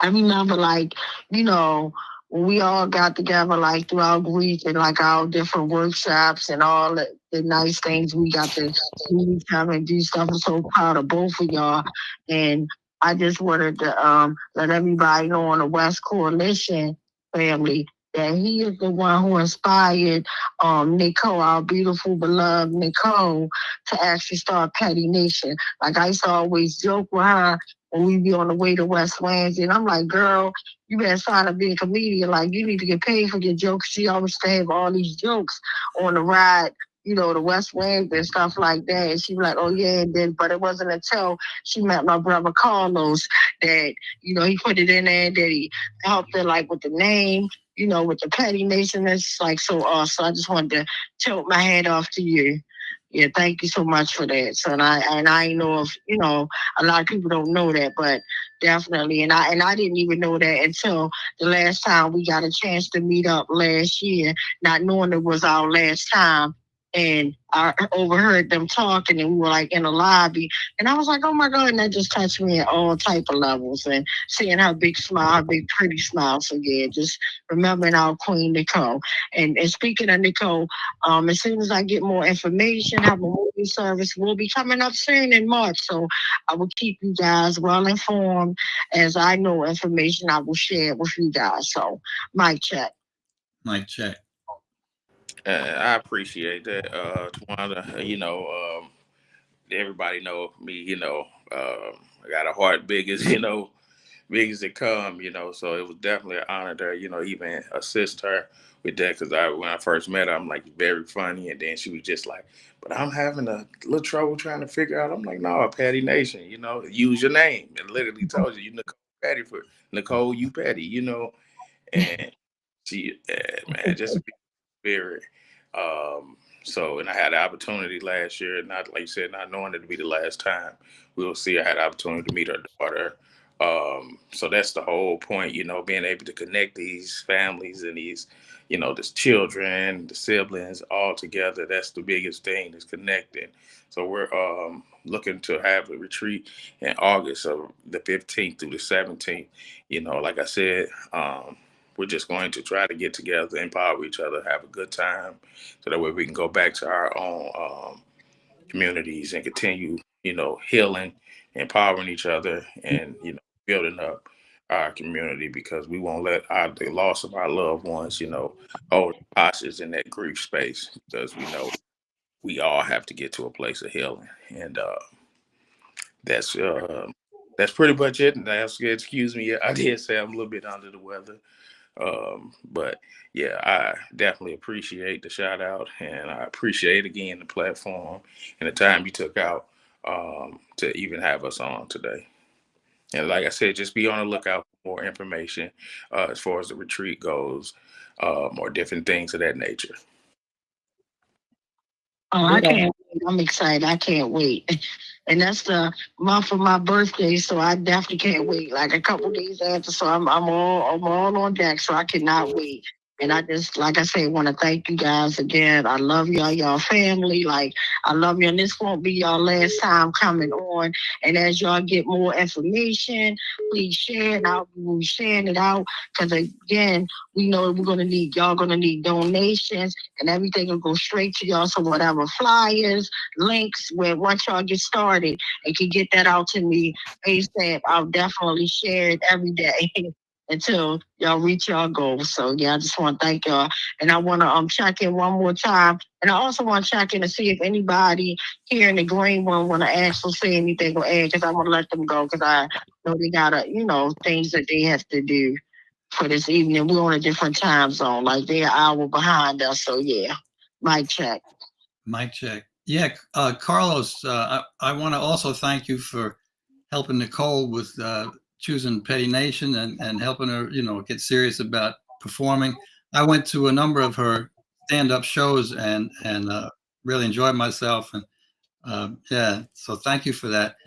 remember, like, when we all got together, like, throughout grief and, like, our different workshops and all the nice things we got to do, time and do stuff. I'm so proud of both of y'all. And I just wanted to let everybody know on the West Coalition family that he is the one who inspired Nicole, our beautiful, beloved Nicole, to actually start Petty Nation. Like, I used to always joke with her when we be on the way to West Wednesday. And I'm like, girl, you better sign up being a comedian. Like, you need to get paid for your jokes. She always used to have all these jokes on the ride, the West Wednesday and stuff like that. And she was like, oh, yeah, and then, but it wasn't until she met my brother Carlos that, he put it in there, that he helped her, like, with the name, with the Petty Nation. It's, like, so awesome. I just wanted to tilt my hat off to you. Yeah, thank you so much for that. So, and I know if a lot of people don't know that, but definitely, and I didn't even know that until the last time we got a chance to meet up last year, not knowing it was our last time. And I overheard them talking, and we were like in the lobby, and I was like, "Oh my God!" And that just touched me at all type of levels. And seeing her big smile, her big pretty smile. So yeah, just remembering our Queen Nicole. And speaking of Nicole, as soon as I get more information, have a movie service will be coming up soon in March. So I will keep you guys well informed. As I know information, I will share it with you guys. So mic check. Mic check. I appreciate that, Tawanda. Everybody know me. I got a heart big as big as it come. So it was definitely an honor to even assist her with that, because when I first met her, I'm like very funny, and then she was just like, but I'm having a little trouble trying to figure out. I'm like, no, Patty Nation. Use your name, and literally told you Nicole Patty for Nicole, you Patty. And she, man, just spirit. So, and I had the opportunity last year, not like you said, not knowing it to be the last time. We'll see. I had the opportunity to meet her daughter So that's the whole point, being able to connect these families and these, the children, the siblings all together. That's the biggest thing, is connecting. So we're looking to have a retreat in August of the 15th through the 17th. Like I said, we're just going to try to get together, empower each other, have a good time, so that way we can go back to our own communities and continue, healing, empowering each other, and building up our community, because we won't let the loss of our loved ones, hold hostage in that grief space, because we know we all have to get to a place of healing, and that's that's pretty much it. And excuse me, I did say I'm a little bit under the weather. But yeah, I definitely appreciate the shout out, and I appreciate again the platform and the time you took out to even have us on today. And like I said, just be on the lookout for more information as far as the retreat goes, or different things of that nature. Oh, I can't wait. I'm excited. I can't wait. And that's the month of my birthday, so I definitely can't wait. Like a couple days after, so I'm all on deck, so I cannot wait. And I just, like I say, want to thank you guys again. I love y'all family. Like, I love you, and this won't be y'all last time coming on. And as y'all get more information, please share it out. We'll be sharing it out, because again, we know y'all gonna need donations, and everything will go straight to y'all. So whatever flyers, links, where once y'all get started and can get that out to me ASAP, I'll definitely share it every day until y'all reach y'all goals. So yeah, I just want to thank y'all, and I want to check in one more time, and I also want to check in to see if anybody here in the green one want to ask or say anything or add, because I want to let them go, because I know they gotta things that they have to do for this evening. We're on a different time zone, like they're an hour behind us. So yeah, mic check. Mic check. Yeah, Carlos, I want to also thank you for helping Nicole with choosing Petty Nation and helping her, get serious about performing. I went to a number of her stand-up shows and really enjoyed myself. And yeah, so thank you for that.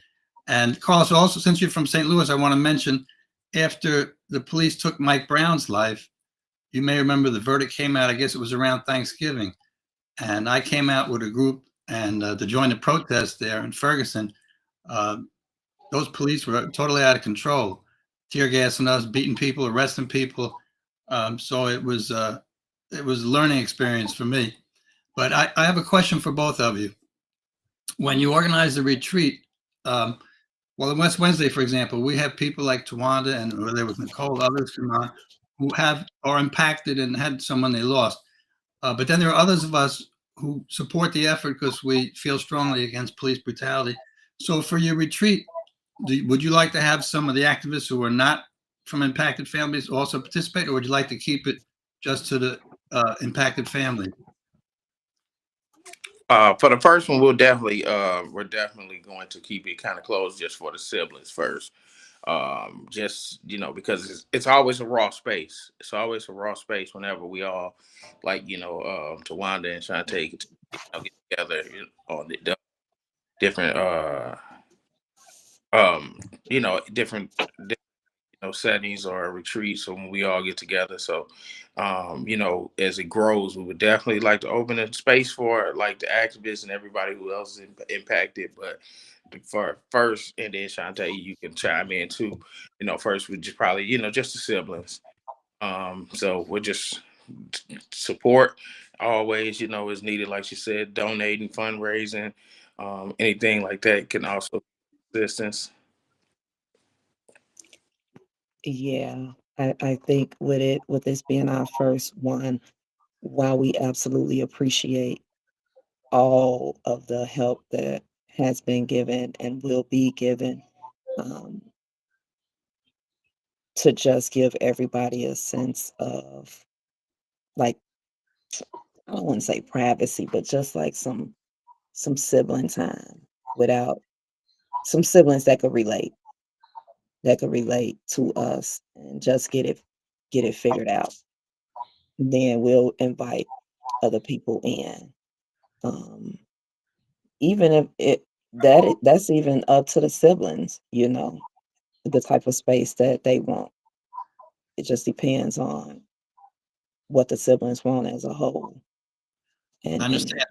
And Carlos, also, since you're from St. Louis, I want to mention, after the police took Mike Brown's life, you may remember the verdict came out, I guess it was around Thanksgiving. And I came out with a group and to join the protest there in Ferguson. Those police were totally out of control, tear gassing us, beating people, arresting people. So it was a learning experience for me. But I have a question for both of you. When you organize the retreat, well, in West Wednesday, for example, we have people like Tawanda and or there was Nicole, others from who are impacted and had someone they lost. But then there are others of us who support the effort because we feel strongly against police brutality. So for your retreat, would you like to have some of the activists who are not from impacted families also participate, or would you like to keep it just to the impacted families? For the first one, we're definitely going to keep it kind of close just for the siblings first. Just because it's always a raw space. It's always a raw space whenever we all, like Tawanda and Shantae get together on the different different settings or retreats, so when we all get together. So as it grows, we would definitely like to open a space for like the activists and everybody who else is impacted. But for first, and then Shantae, you can chime in too. First we just probably just the siblings. So we'll just support always is needed, like she said, donating, fundraising, anything like that can also assistance. Yeah, I think with this being our first one, while we absolutely appreciate all of the help that has been given and will be given, um, to just give everybody a sense of, like, I don't want to say privacy, but just like some sibling time, without some siblings that could relate to us and just get it figured out. Then we'll invite other people in. Even if that's even up to the siblings, the type of space that they want. It just depends on what the siblings want as a whole, I and understand.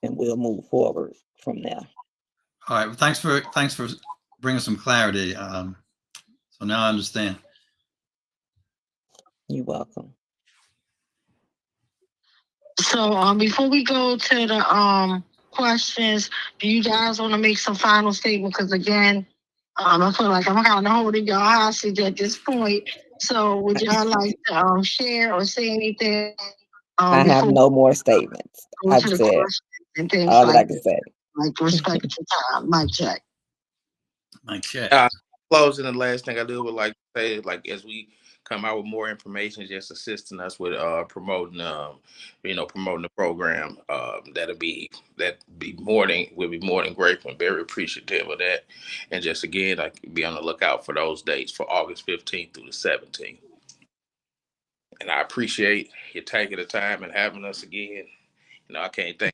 we'll move forward from there. All right. Well, thanks for bringing some clarity. So now I understand. You're welcome. So before we go to the questions, do you guys want to make some final statement? Because again, I feel like I'm kind of holding y'all hostage at this point. So would y'all like to share or say anything? I have Before no more statements. we go I've to the said questions and things all that I like can that, say. like respect your time. Mic check. Mic check. Closing, the last thing I do would like to say, like as we come out with more information, just assisting us with promoting promoting the program. We'll be more than grateful and very appreciative of that. And just again, like be on the lookout for those dates for August 15th through the 17th. And I appreciate you taking the time and having us again. I can't thank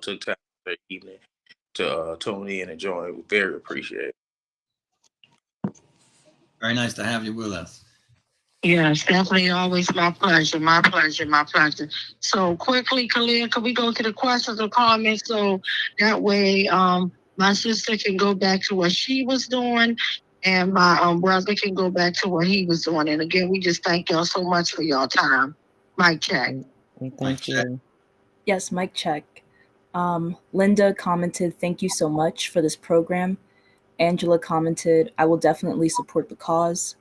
took time for the evening to tune in and join. We very appreciate it. Very nice to have you with us. Yes, definitely always my pleasure, my pleasure, my pleasure. So quickly, Khalil, can we go to the questions or comments so that way my sister can go back to what she was doing and my brother can go back to what he was doing. And again, we just thank y'all so much for y'all time. Mic check. Thank you. Yes, mic check. Linda commented, "Thank you so much for this program." Angela commented, "I will definitely support the cause."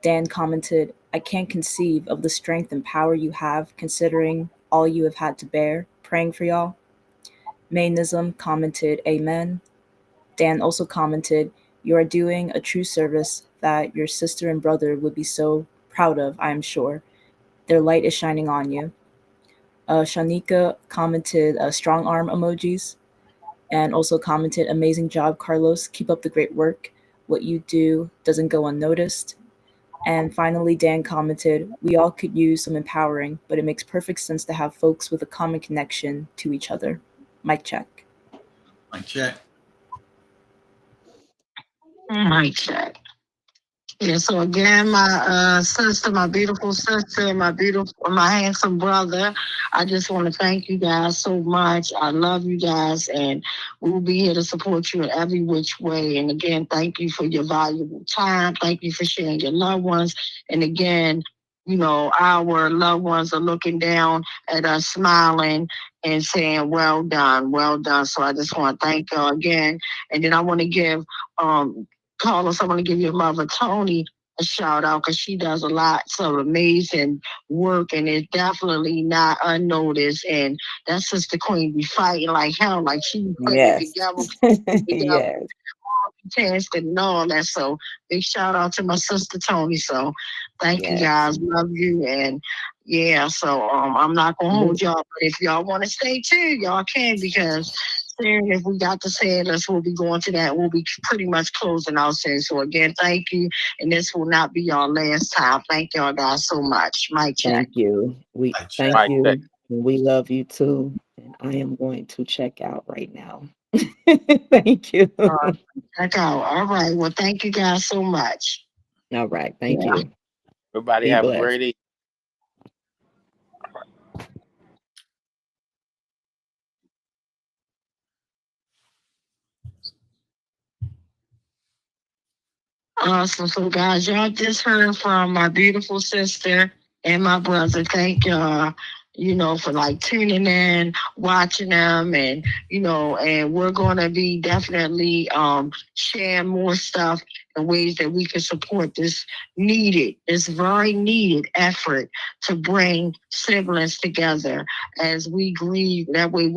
Dan commented, "I can't conceive of the strength and power you have considering all you have had to bear. Praying for y'all." Mainism commented, "Amen." Dan also commented, "You are doing a true service that your sister and brother would be so proud of, I am sure. Their light is shining on you." Shanika commented strong arm emojis and also commented, "Amazing job, Carlos. Keep up the great work. What you do doesn't go unnoticed." And finally, Dan commented, "We all could use some empowering, but it makes perfect sense to have folks with a common connection to each other." Mic check. Mic check. Mic check. Yeah, so again, my sister, my beautiful sister, my handsome brother, I just want to thank you guys so much. I love you guys, and we'll be here to support you in every which way. And again, thank you for your valuable time. Thank you for sharing your loved ones. And again, our loved ones are looking down at us, smiling and saying, well done, well done. So I just want to thank y'all again. And then I want to give Carlos, I want to give your mother, Tony, a shout out because she does a lot of amazing work and it's definitely not unnoticed. And that sister Queen be fighting like hell, like she putting it together, Yes. testing and all that. So big shout out to my sister Tony. So thank you guys, love you, and yeah. So I'm not gonna hold y'all, but if y'all want to stay too, y'all can because soon if we got to say it, we'll be going to that. We'll be pretty much closing out soon. So again, thank you, and this will not be our last time. Thank y'all guys so much. Mic check. Thank you. We thank you. And we love you too. And I am going to check out right now. Thank you. Check out. All right. Well, thank you guys so much. All right. Thank you. Everybody Be have blessed. a great evening. Awesome. So, guys, y'all just heard from my beautiful sister and my brother. Thank y'all, for like tuning in, watching them, and and we're gonna be definitely sharing more stuff in ways that we can support this very needed effort to bring siblings together as we grieve. That way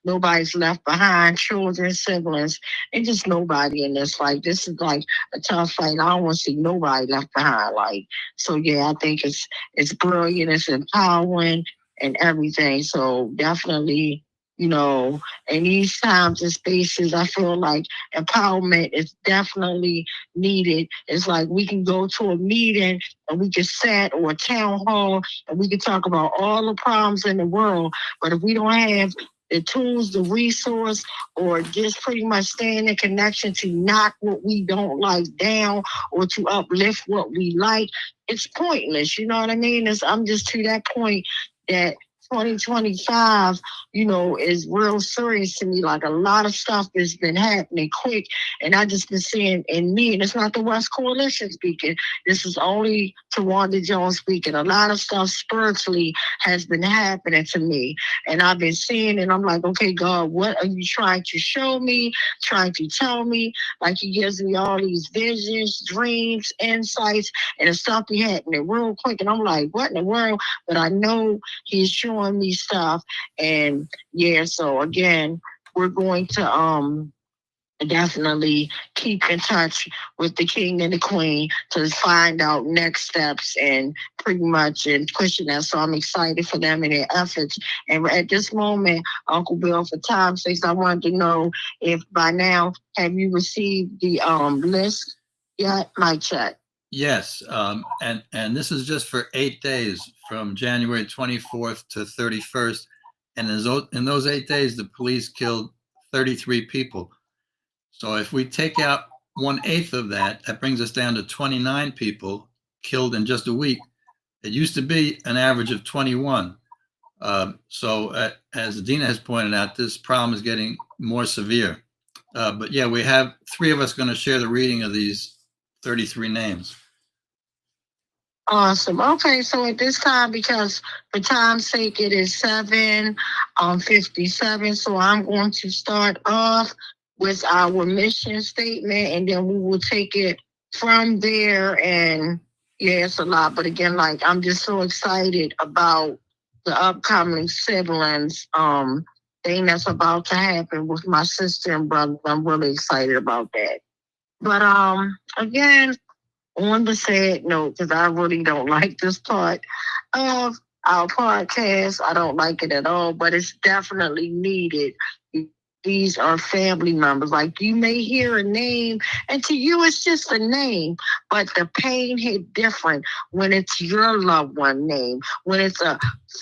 nobody's left behind, children, siblings, and just nobody in this. Like, this is like a tough fight. I don't want to see nobody left behind. Like, so yeah, I think it's brilliant, it's empowering and everything. So definitely, in these times and spaces, I feel like empowerment is definitely needed. It's like we can go to a meeting and we can sit, or a town hall, and we can talk about all the problems in the world. But if we don't have the tools, the resource, or just pretty much staying in connection to knock what we don't like down or to uplift what we like, it's pointless. You know what I mean? I'm just to that point that 2025, is real serious to me. Like a lot of stuff has been happening quick, and I just been seeing in me, and it's not the West Coalition speaking. This is only Tawanda Jones speaking. A lot of stuff spiritually has been happening to me, and I've been seeing, and I'm like, okay, God, what are you trying to show me? Trying to tell me? Like He gives me all these visions, dreams, insights, and the stuff be happening real quick, and I'm like, what in the world? But I know He's showing me stuff, and yeah. So again, we're going to definitely keep in touch with the king and the queen to find out next steps and pretty much and pushing that. So I'm excited for them and their efforts. And at this moment, Uncle Bill, for time's sake, I wanted to know if by now have you received the list yet? My check. Yes, and this is just for 8 days from January 24th to 31st. And in those 8 days, the police killed 33 people. So if we take out 1/8 of that, that brings us down to 29 people killed in just a week. It used to be an average of 21. So as Adina has pointed out, this problem is getting more severe. But yeah, we have 3 of us going to share the reading of these 33 names. Awesome. Okay, so at this time, because for time's sake, it is 7:57. So I'm going to start off with our mission statement, and then we will take it from there. And yeah, it's a lot, but again, like I'm just so excited about the upcoming siblings thing that's about to happen with my sister and brother. I'm really excited about that. But again, on the sad note, because I really don't like this part of our podcast. I don't like it at all, but it's definitely needed. These are family members. Like you may hear a name, and to you it's just a name, but the pain hit different when it's your loved one name, when it's a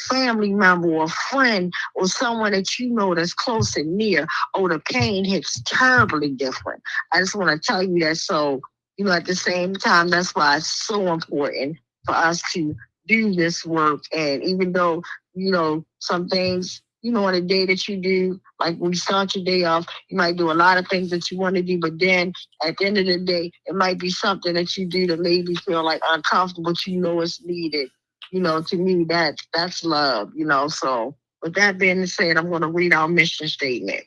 family member or a friend or someone that you know that's close and near. Oh, the pain hits terribly different. I just want to tell you that. So at the same time, that's why it's so important for us to do this work. And even though, some things, on a day that you do, like when you start your day off, you might do a lot of things that you want to do, but then at the end of the day, it might be something that you do that made you feel like uncomfortable, but it's needed. To me, that's love, So with that being said, I'm going to read our mission statement.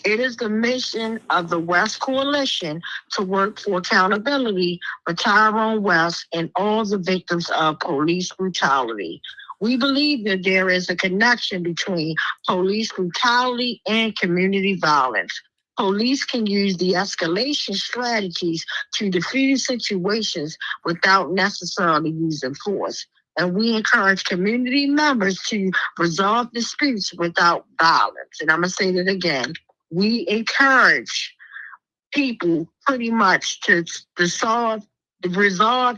It is the mission of the West Coalition to work for accountability for Tyrone West and all the victims of police brutality. We believe that there is a connection between police brutality and community violence. Police can use de-escalation strategies to defuse situations without necessarily using force. And we encourage community members to resolve disputes without violence. And I'm going to say that again. We encourage people pretty much to resolve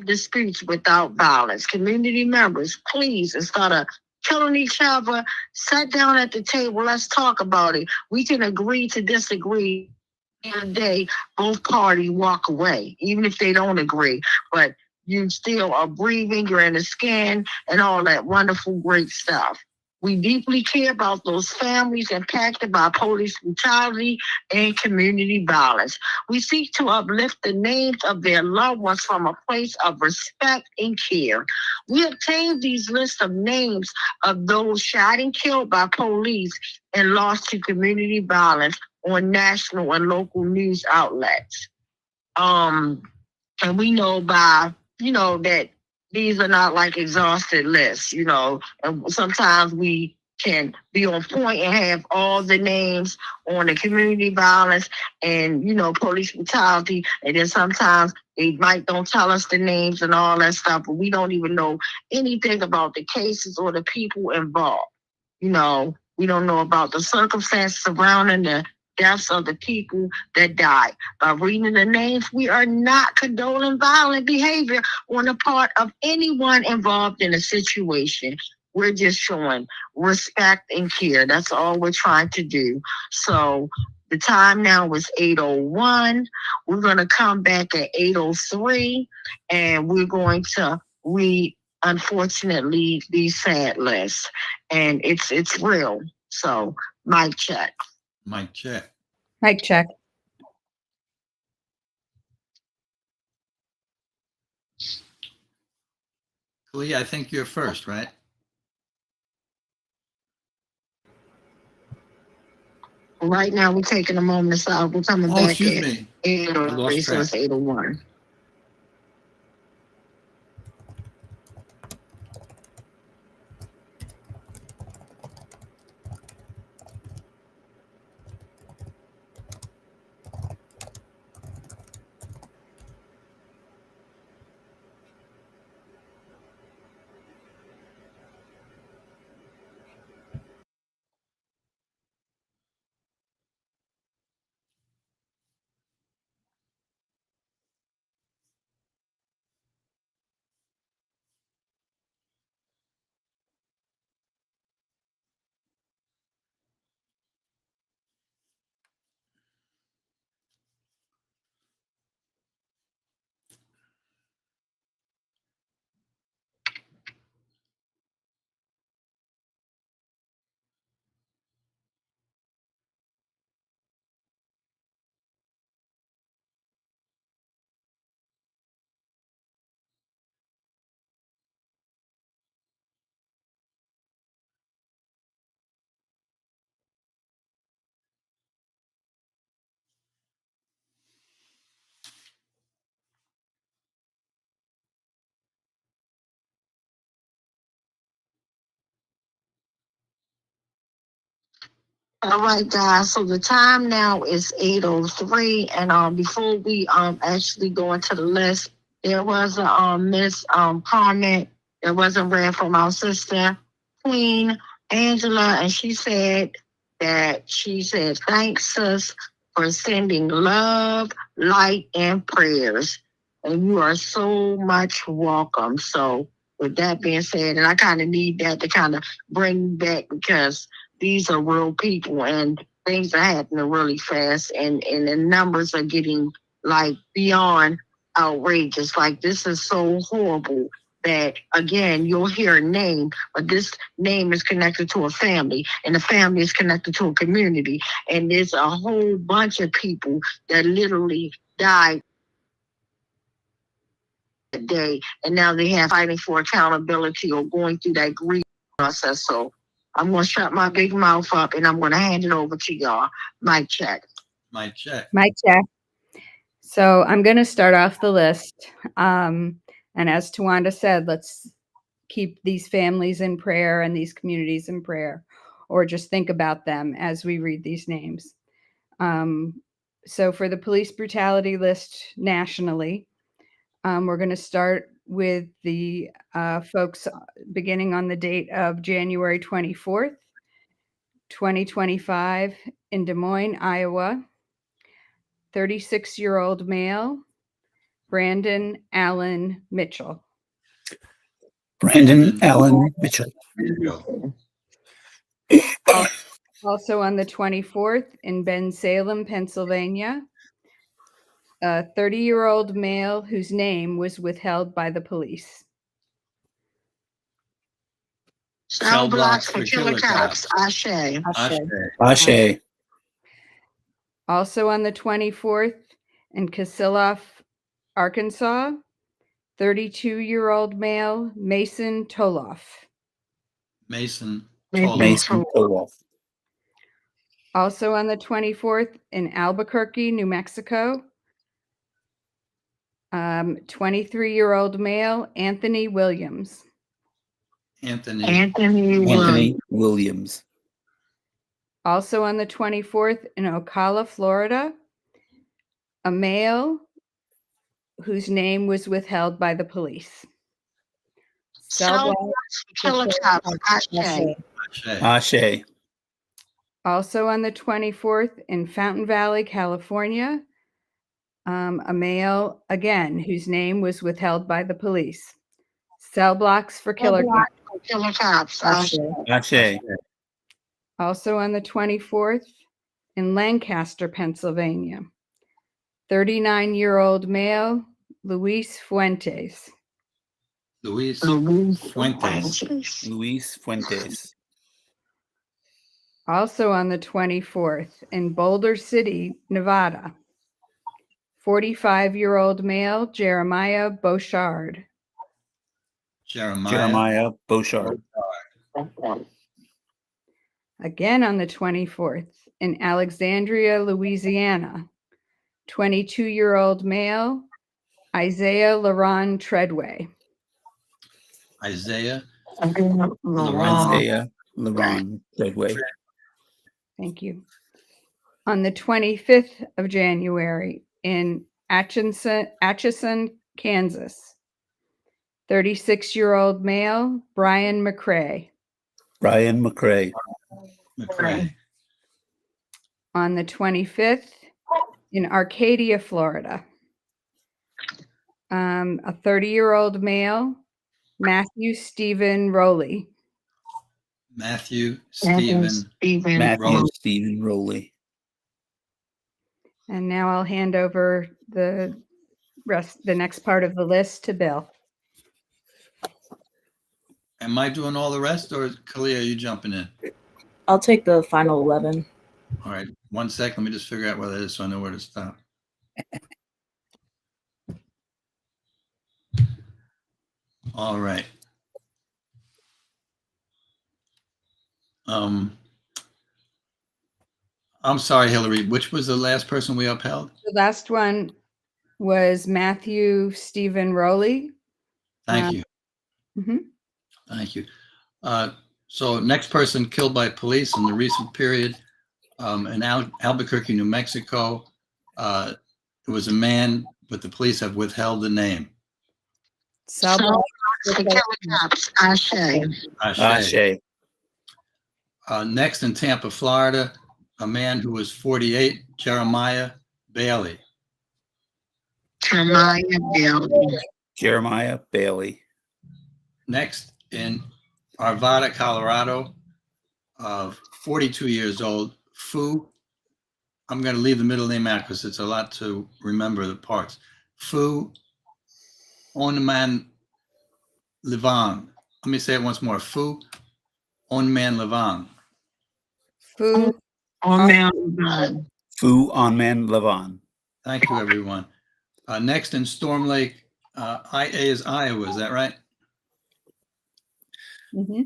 disputes without violence. Community members, please, instead of killing each other, sit down at the table, let's talk about it. We can agree to disagree. And day, both parties walk away, even if they don't agree. But you still are breathing, you're in the skin, and all that wonderful, great stuff. We deeply care about those families impacted by police brutality and community violence. We seek to uplift the names of their loved ones from a place of respect and care. We obtained these lists of names of those shot and killed by police and lost to community violence on national and local news outlets. And we know by, that these are not like exhausted lists, and sometimes we can be on point and have all the names on the community violence and, police brutality. And then sometimes they don't tell us the names and all that stuff, but we don't even know anything about the cases or the people involved. We don't know about the circumstances surrounding the deaths of the people that died. By reading the names, we are not condoning violent behavior on the part of anyone involved in a situation. we're just showing respect and care. That's all we're trying to do. So the time now is 8:01. We're going to come back at 8:03, and we're going to read, unfortunately, these sad lists. And it's real. So mic check. Mic check. Mic check. Lee, I think you're first, right? Right now, we're taking a moment to stop. We're coming back Excuse at me. 8:03, so it's 8:01. All right, guys. So the time now is 8:03, and before we actually go into the list, there was a miss comment that wasn't read from our sister Queen Angela, and she said thanks sis for sending love, light, and prayers, and you are so much welcome. So with that being said, and I kind of need that to kind of bring back, because these are real people and things are happening really fast, and the numbers are getting like beyond outrageous. Like, this is so horrible that, again, you'll hear a name, but this name is connected to a family, and the family is connected to a community, and there's a whole bunch of people that literally died that day, and now they have fighting for accountability or going through that grief process. So I'm going to shut my big mouth up, and I'm going to hand it over to y'all. Mic check. Mic check. Mic check. So I'm going to start off the list. And as Tawanda said, let's keep these families in prayer and these communities in prayer, or just think about them as we read these names. So for the police brutality list nationally, we're going to start with the folks beginning on the date of January 24th, 2025 in Des Moines, Iowa. 36-year-old male, Brandon Allen Mitchell. Brandon Allen Mitchell. Also on the 24th in Bensalem, Pennsylvania, a 30-year-old male whose name was withheld by the police. Cell blocks for killer cops. Ashe. Ashe. Also on the 24th in Kasilof, Arkansas, 32-year-old male Mason Toloff. Mason Toloff. Also on the 24th in Albuquerque, New Mexico, 23-year-old male Anthony Williams. Anthony Williams. Also on the 24th in Ocala, Florida, a male whose name was withheld by the police. Cell killer cops. Ashe. Also on the 24th in Fountain Valley, California, a male, again, whose name was withheld by the police. Cell blocks for killer cops. Killer cops. Ashe. Also on the 24th, in Lancaster, Pennsylvania, 39-year-old male, Luis Fuentes. Luis Fuentes. Luis Fuentes. Also on the 24th, in Boulder City, Nevada, 45-year-old male, Jeremiah Beauchard. Jeremiah Beauchard. Again on the 24th, in Alexandria, Louisiana, 22-year-old male, Isaiah Laron Treadway. Isaiah Isaiah Laron Treadway. Thank you. On the 25th of January, in Atchison, Kansas, 36-year-old male, Brian McCrae. Brian McCrae. On the 25th, in Arcadia, Florida, a 30-year-old male, Matthew Stephen Rowley. Matthew Stephen Rowley. And now I'll hand over the next part of the list to Bill. Am I doing all the rest, or Kalia, are you jumping in? I'll take the final 11. All right, 1 sec. Let me just figure out where that is so I know where to stop. All right. I'm sorry, Hillary. Which was the last person we upheld? The last one was Matthew Stephen Rowley. Thank you. Mm-hmm. Thank you. So next person killed by police in the recent period in Albuquerque, New Mexico. It was a man, but the police have withheld the name. Ashe. Next in Tampa, Florida, a man who was 48, Jeremiah Bailey. Jeremiah Bailey. Next in Arvada, Colorado, 42 years old, Fu. I'm going to leave the middle name out because it's a lot to remember the parts. Fu Onman Levan. Let me say it once more. Fu Onman Levan. Fu Onman. Fu Onman Levan. Thank you, everyone. Next in Storm Lake, IA is Iowa. Is that right? Mm-hmm.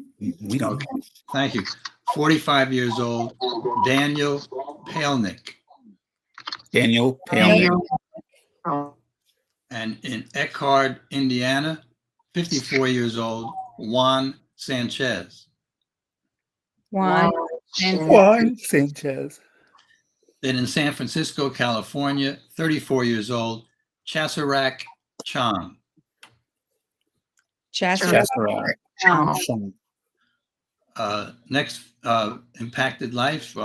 We don't. Okay. Thank you. 45 years old, Daniel Palenick. Daniel Palenick. And in Eckhart, Indiana, 54 years old, Juan Sanchez. Juan Sanchez. Then in San Francisco, California, 34 years old, Chasarak Chang. Chasarak. Next, impacted life,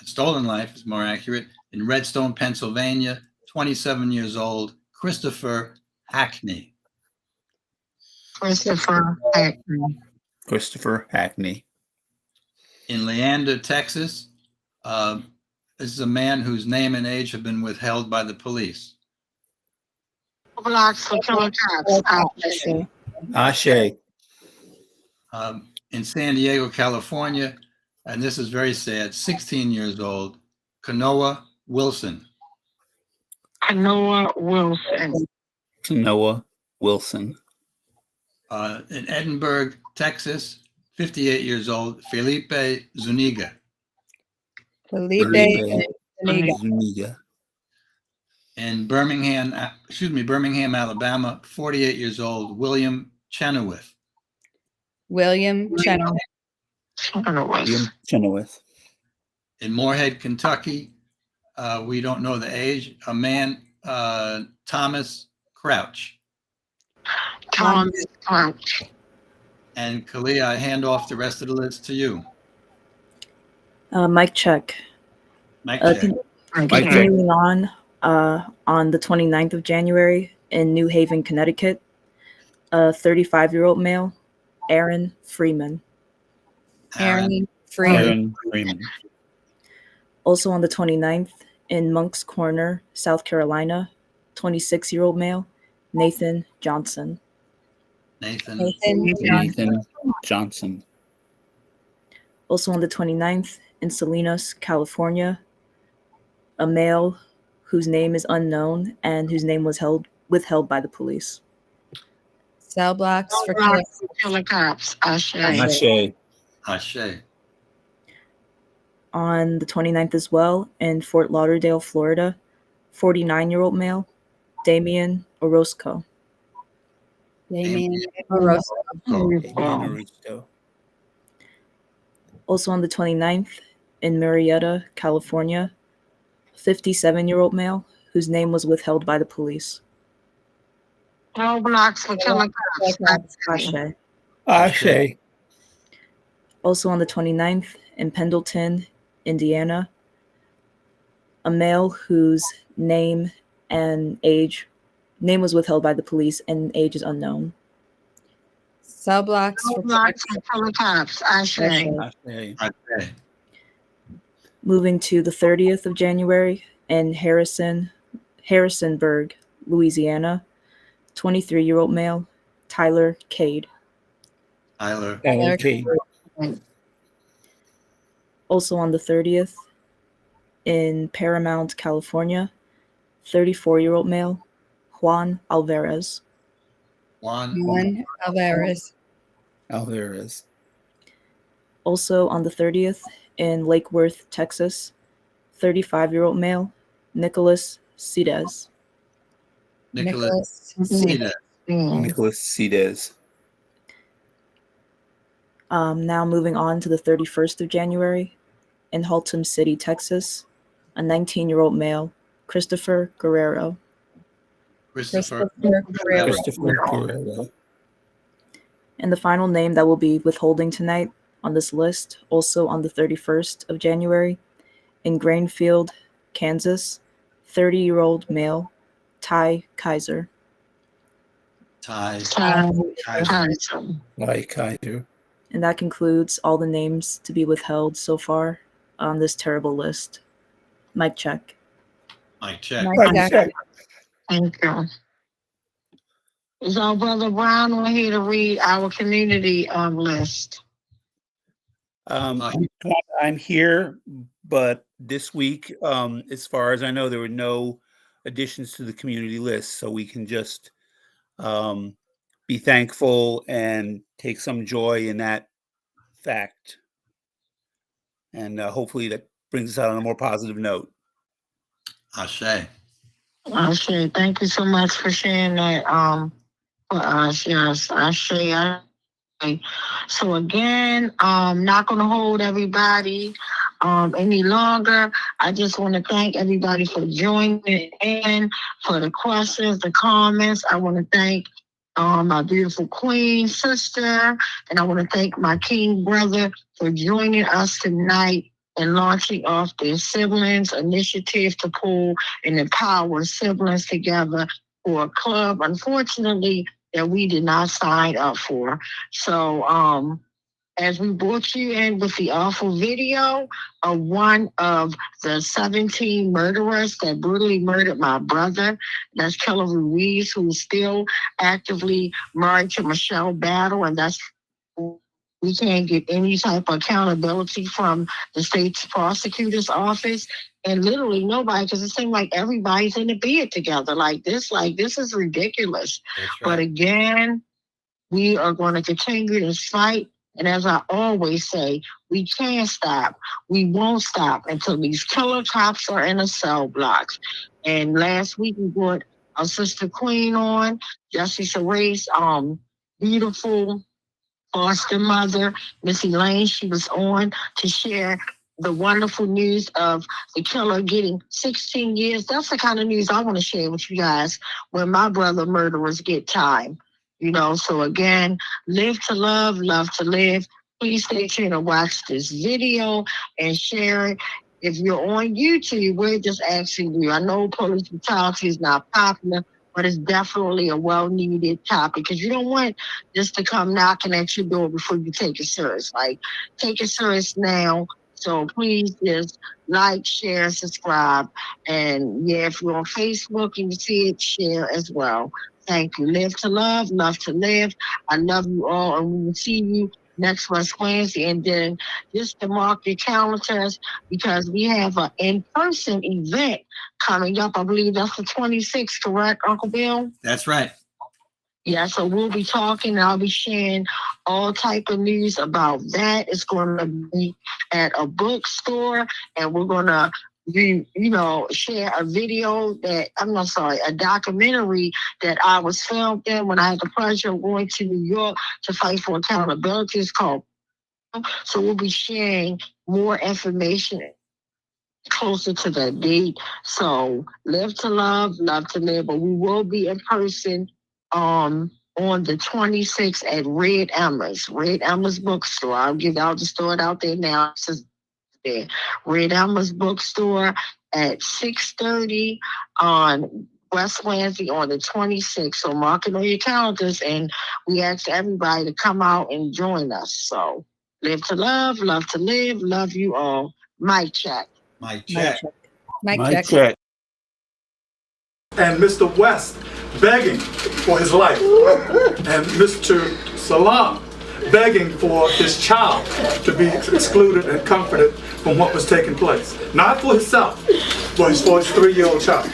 stolen life is more accurate, in Redstone, Pennsylvania, 27 years old, Christopher Hackney. Christopher Hackney. In Leander, Texas, this is a man whose name and age have been withheld by the police. Ashe. In San Diego, California, and this is very sad, 16 years old, Kanoa Wilson. Kanoa Wilson. In Edinburgh, Texas, 58 years old, Felipe Zuniga. Zuniga. In Birmingham, Alabama, 48 years old, William Chenoweth. William Chenoweth. In Moorhead, Kentucky, we don't know the age, a man, Thomas Crouch. And Kalia, I hand off the rest of the list to you. Mic check. Continuing on the 29th of January in New Haven, Connecticut, a 35-year-old male, Aaron Freeman. Aaron Freeman. Aaron Freeman. Also on the 29th, in Moncks Corner, South Carolina, 26-year-old male, Nathan Johnson. Nathan. Nathan Johnson. Also on the 29th, in Salinas, California, a male whose name is unknown and whose name was withheld by the police. Cell blocks for killer cops. Ashe. Ashe. Ashe. On the 29th as well, in Fort Lauderdale, Florida, 49-year-old male, Damian Orozco. Damien Orozco. Orozco. Also on the 29th, in Marietta, California, 57-year-old male, whose name was withheld by the police. No blocks for killer cops. Ashe. Ashe. Also on the 29th, in Pendleton, Indiana, a male whose name was withheld by the police and age is unknown. Cell blocks No for blocks for killer cops. Ashe. Ashe. Moving to the 30th of January in Harrisonburg, Louisiana, 23-year-old male, Tyler Cade. Tyler. Cade. Also on the 30th, in Paramount, California, 34-year-old male, Juan Alvarez. Juan Alvarez. Alvarez. Also on the 30th, in Lake Worth, Texas, 35-year-old male, Nicholas Cedez. Nicholas Cedez. Nicholas Cedez. Now moving on to the 31st of January, in Haltom City, Texas, a 19-year-old male, Christopher Guerrero. Christopher Guerrero. And the final name that we'll be withholding tonight on this list, also on the 31st of January, in Grainfield, Kansas, 30-year-old male, Ty Kaiser. Ty Kaiser. Kaiser. And that concludes all the names to be withheld so far on this terrible list. Mic check. Mic check. Thank you. Is our brother Brown on here to read our community list? I'm here, but this week, as far as I know, there were no additions to the community list, so we can just be thankful and take some joy in that fact. And hopefully that brings us out on a more positive note. Ashe. Ashe. Thank you so much for sharing that for us. Yes, Ashe. So again, not going to hold everybody any longer. I just want to thank everybody for joining in, for the questions, the comments. I want to thank my beautiful queen sister, and I want to thank my king brother for joining us tonight and launching off their siblings initiative to pull and empower siblings together for a club, unfortunately, that we did not sign up for. So as we brought you in with the awful video of one of the 17 murderers that brutally murdered my brother, that's Keller Ruiz, who's still actively married to Michelle Battle, and we can't get any type of accountability from the state's prosecutor's office, and literally nobody, because it seems like everybody's in the bed together like this is ridiculous. Right. But again, we are going to continue this fight. And as I always say, we can't stop. We won't stop until these killer cops are in the cell blocks. And last week we brought our sister Queen on, Jessie Sarace, beautiful foster mother, Miss Elaine. She was on to share the wonderful news of the killer getting 16 years. That's the kind of news I want to share with you guys when my brother murderers get time. So again, live to love to live. Please stay tuned and watch this video and share it. If you're on YouTube, we're just asking you. I know police brutality is not popular, but it's definitely a well-needed topic because you don't want this to come knocking at your door before you take it serious. Like, take it serious now. So please just like, share, subscribe. And yeah, if you're on Facebook and you see it, share as well. Thank you. Live to love to live. I love you all, and we will see you next Wednesday. And then just to mark your calendars, because we have an in-person event coming up. I believe that's the 26th, correct, Uncle Bill? That's right. Yeah, so we'll be talking. I'll be sharing all type of news about that. It's going to be at a bookstore, and we're going to share a video a documentary that I was filmed in when I had the pleasure of going to New York to fight for accountability. It's called. So we'll be sharing more information closer to that date. So live to love to live, but we will be in person on the 26th at Red Emma's bookstore. I'll just throw it out there now. There. Red Emma's bookstore at 6:30 on West Wednesday on the 26th. So mark it on your calendars, and we ask everybody to come out and join us. So live to love to live. Love you all. Mic check. Mic check. Mic check. And Mr. West begging for his life, and Mr. Salam begging for his child to be excluded and comforted from what was taking place. Not for himself, but for his 3-year-old child.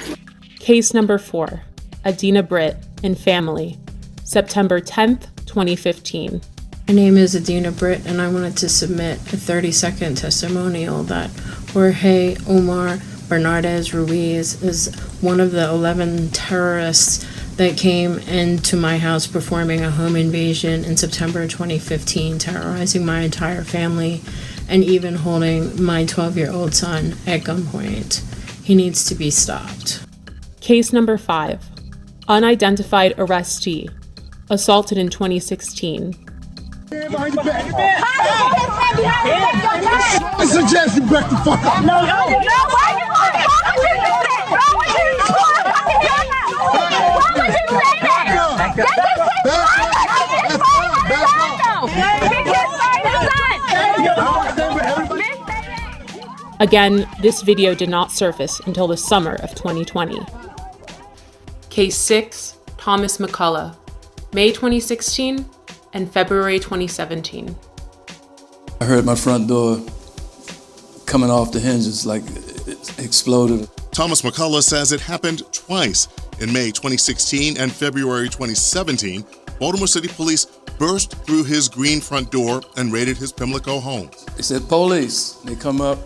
Case number 4, Adina Britt and family, September 10th, 2015. My name is Adina Britt, and I wanted to submit a 30-second testimonial that Jorge Omar Bernardez Ruiz is one of the 11 terrorists that came into my house performing a home invasion in September 2015, terrorizing my entire family and even holding my 12-year-old son at gunpoint. He needs to be stopped. Case number 5, unidentified arrestee, assaulted in 2016. I suggest you back the fuck up. No, Again, this video did not surface until the summer of 2020. Case 6, Thomas McCullough, May 2016 and February 2017. I heard my front door coming off the hinges like it exploded. Thomas McCullough says it happened twice. In May 2016 and February 2017, Baltimore City Police burst through his green front door and raided his Pimlico home. They said, police. They come up,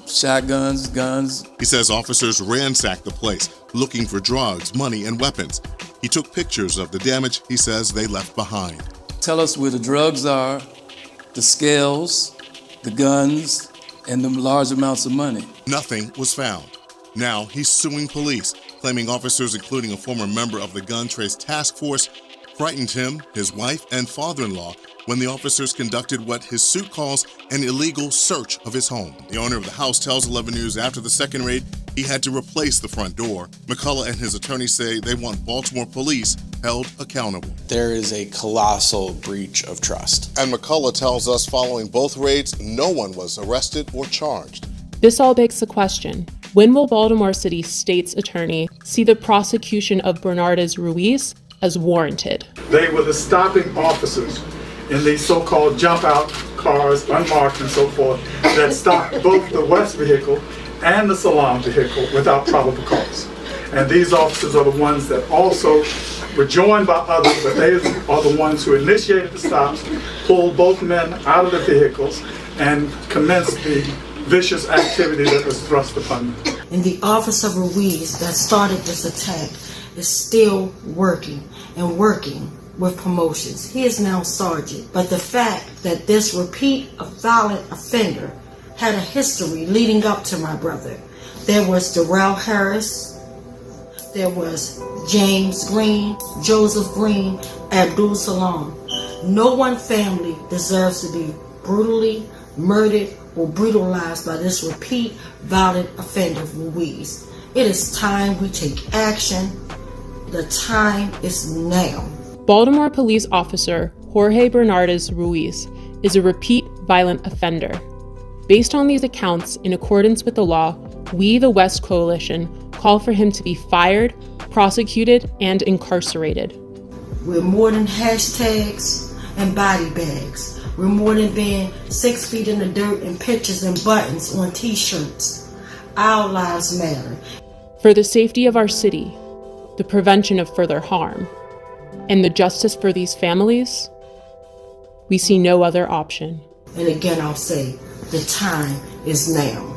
shotguns, guns. He says officers ransacked the place, looking for drugs, money, and weapons. He took pictures of the damage he says they left behind. Tell us where the drugs are, the scales, the guns, and the large amounts of money. Nothing was found. Now he's suing police, claiming officers, including a former member of the Gun Trace Task Force, frightened him, his wife, and father-in-law when the officers conducted what his suit calls an illegal search of his home. The owner of the house tells 11 News after the second raid, he had to replace the front door. McCullough and his attorney say they want Baltimore police held accountable. There is a colossal breach of trust. And McCullough tells us following both raids, no one was arrested or charged. This all begs the question, when will Baltimore City State's attorney see the prosecution of Bernardez Ruiz as warranted? They were the stopping officers in these so-called jump-out cars, unmarked and so forth, that stopped both the West vehicle and the Salam vehicle without probable cause. And these officers are the ones that also were joined by others, but they are the ones who initiated the stops, pulled both men out of the vehicles, and commenced the vicious activity that was thrust upon them. And the officer Ruiz that started this attack is still working with promotions. He is now sergeant. But the fact that this repeat violent offender had a history leading up to my brother. There was Darrell Harris, there was James Green, Joseph Green, Abdul Salam. No one family deserves to be brutally murdered or brutalized by this repeat violent offender Ruiz. It is time we take action. The time is now. Baltimore police officer Jorge Bernardes Ruiz is a repeat violent offender. Based on these accounts, in accordance with the law, we, the West Coalition, call for him to be fired, prosecuted, and incarcerated. We're more than hashtags and body bags. We're more than being 6 feet in the dirt and pictures and buttons on t-shirts. Our lives matter. For the safety of our city, the prevention of further harm, and the justice for these families, we see no other option. And again, I'll say, the time is now.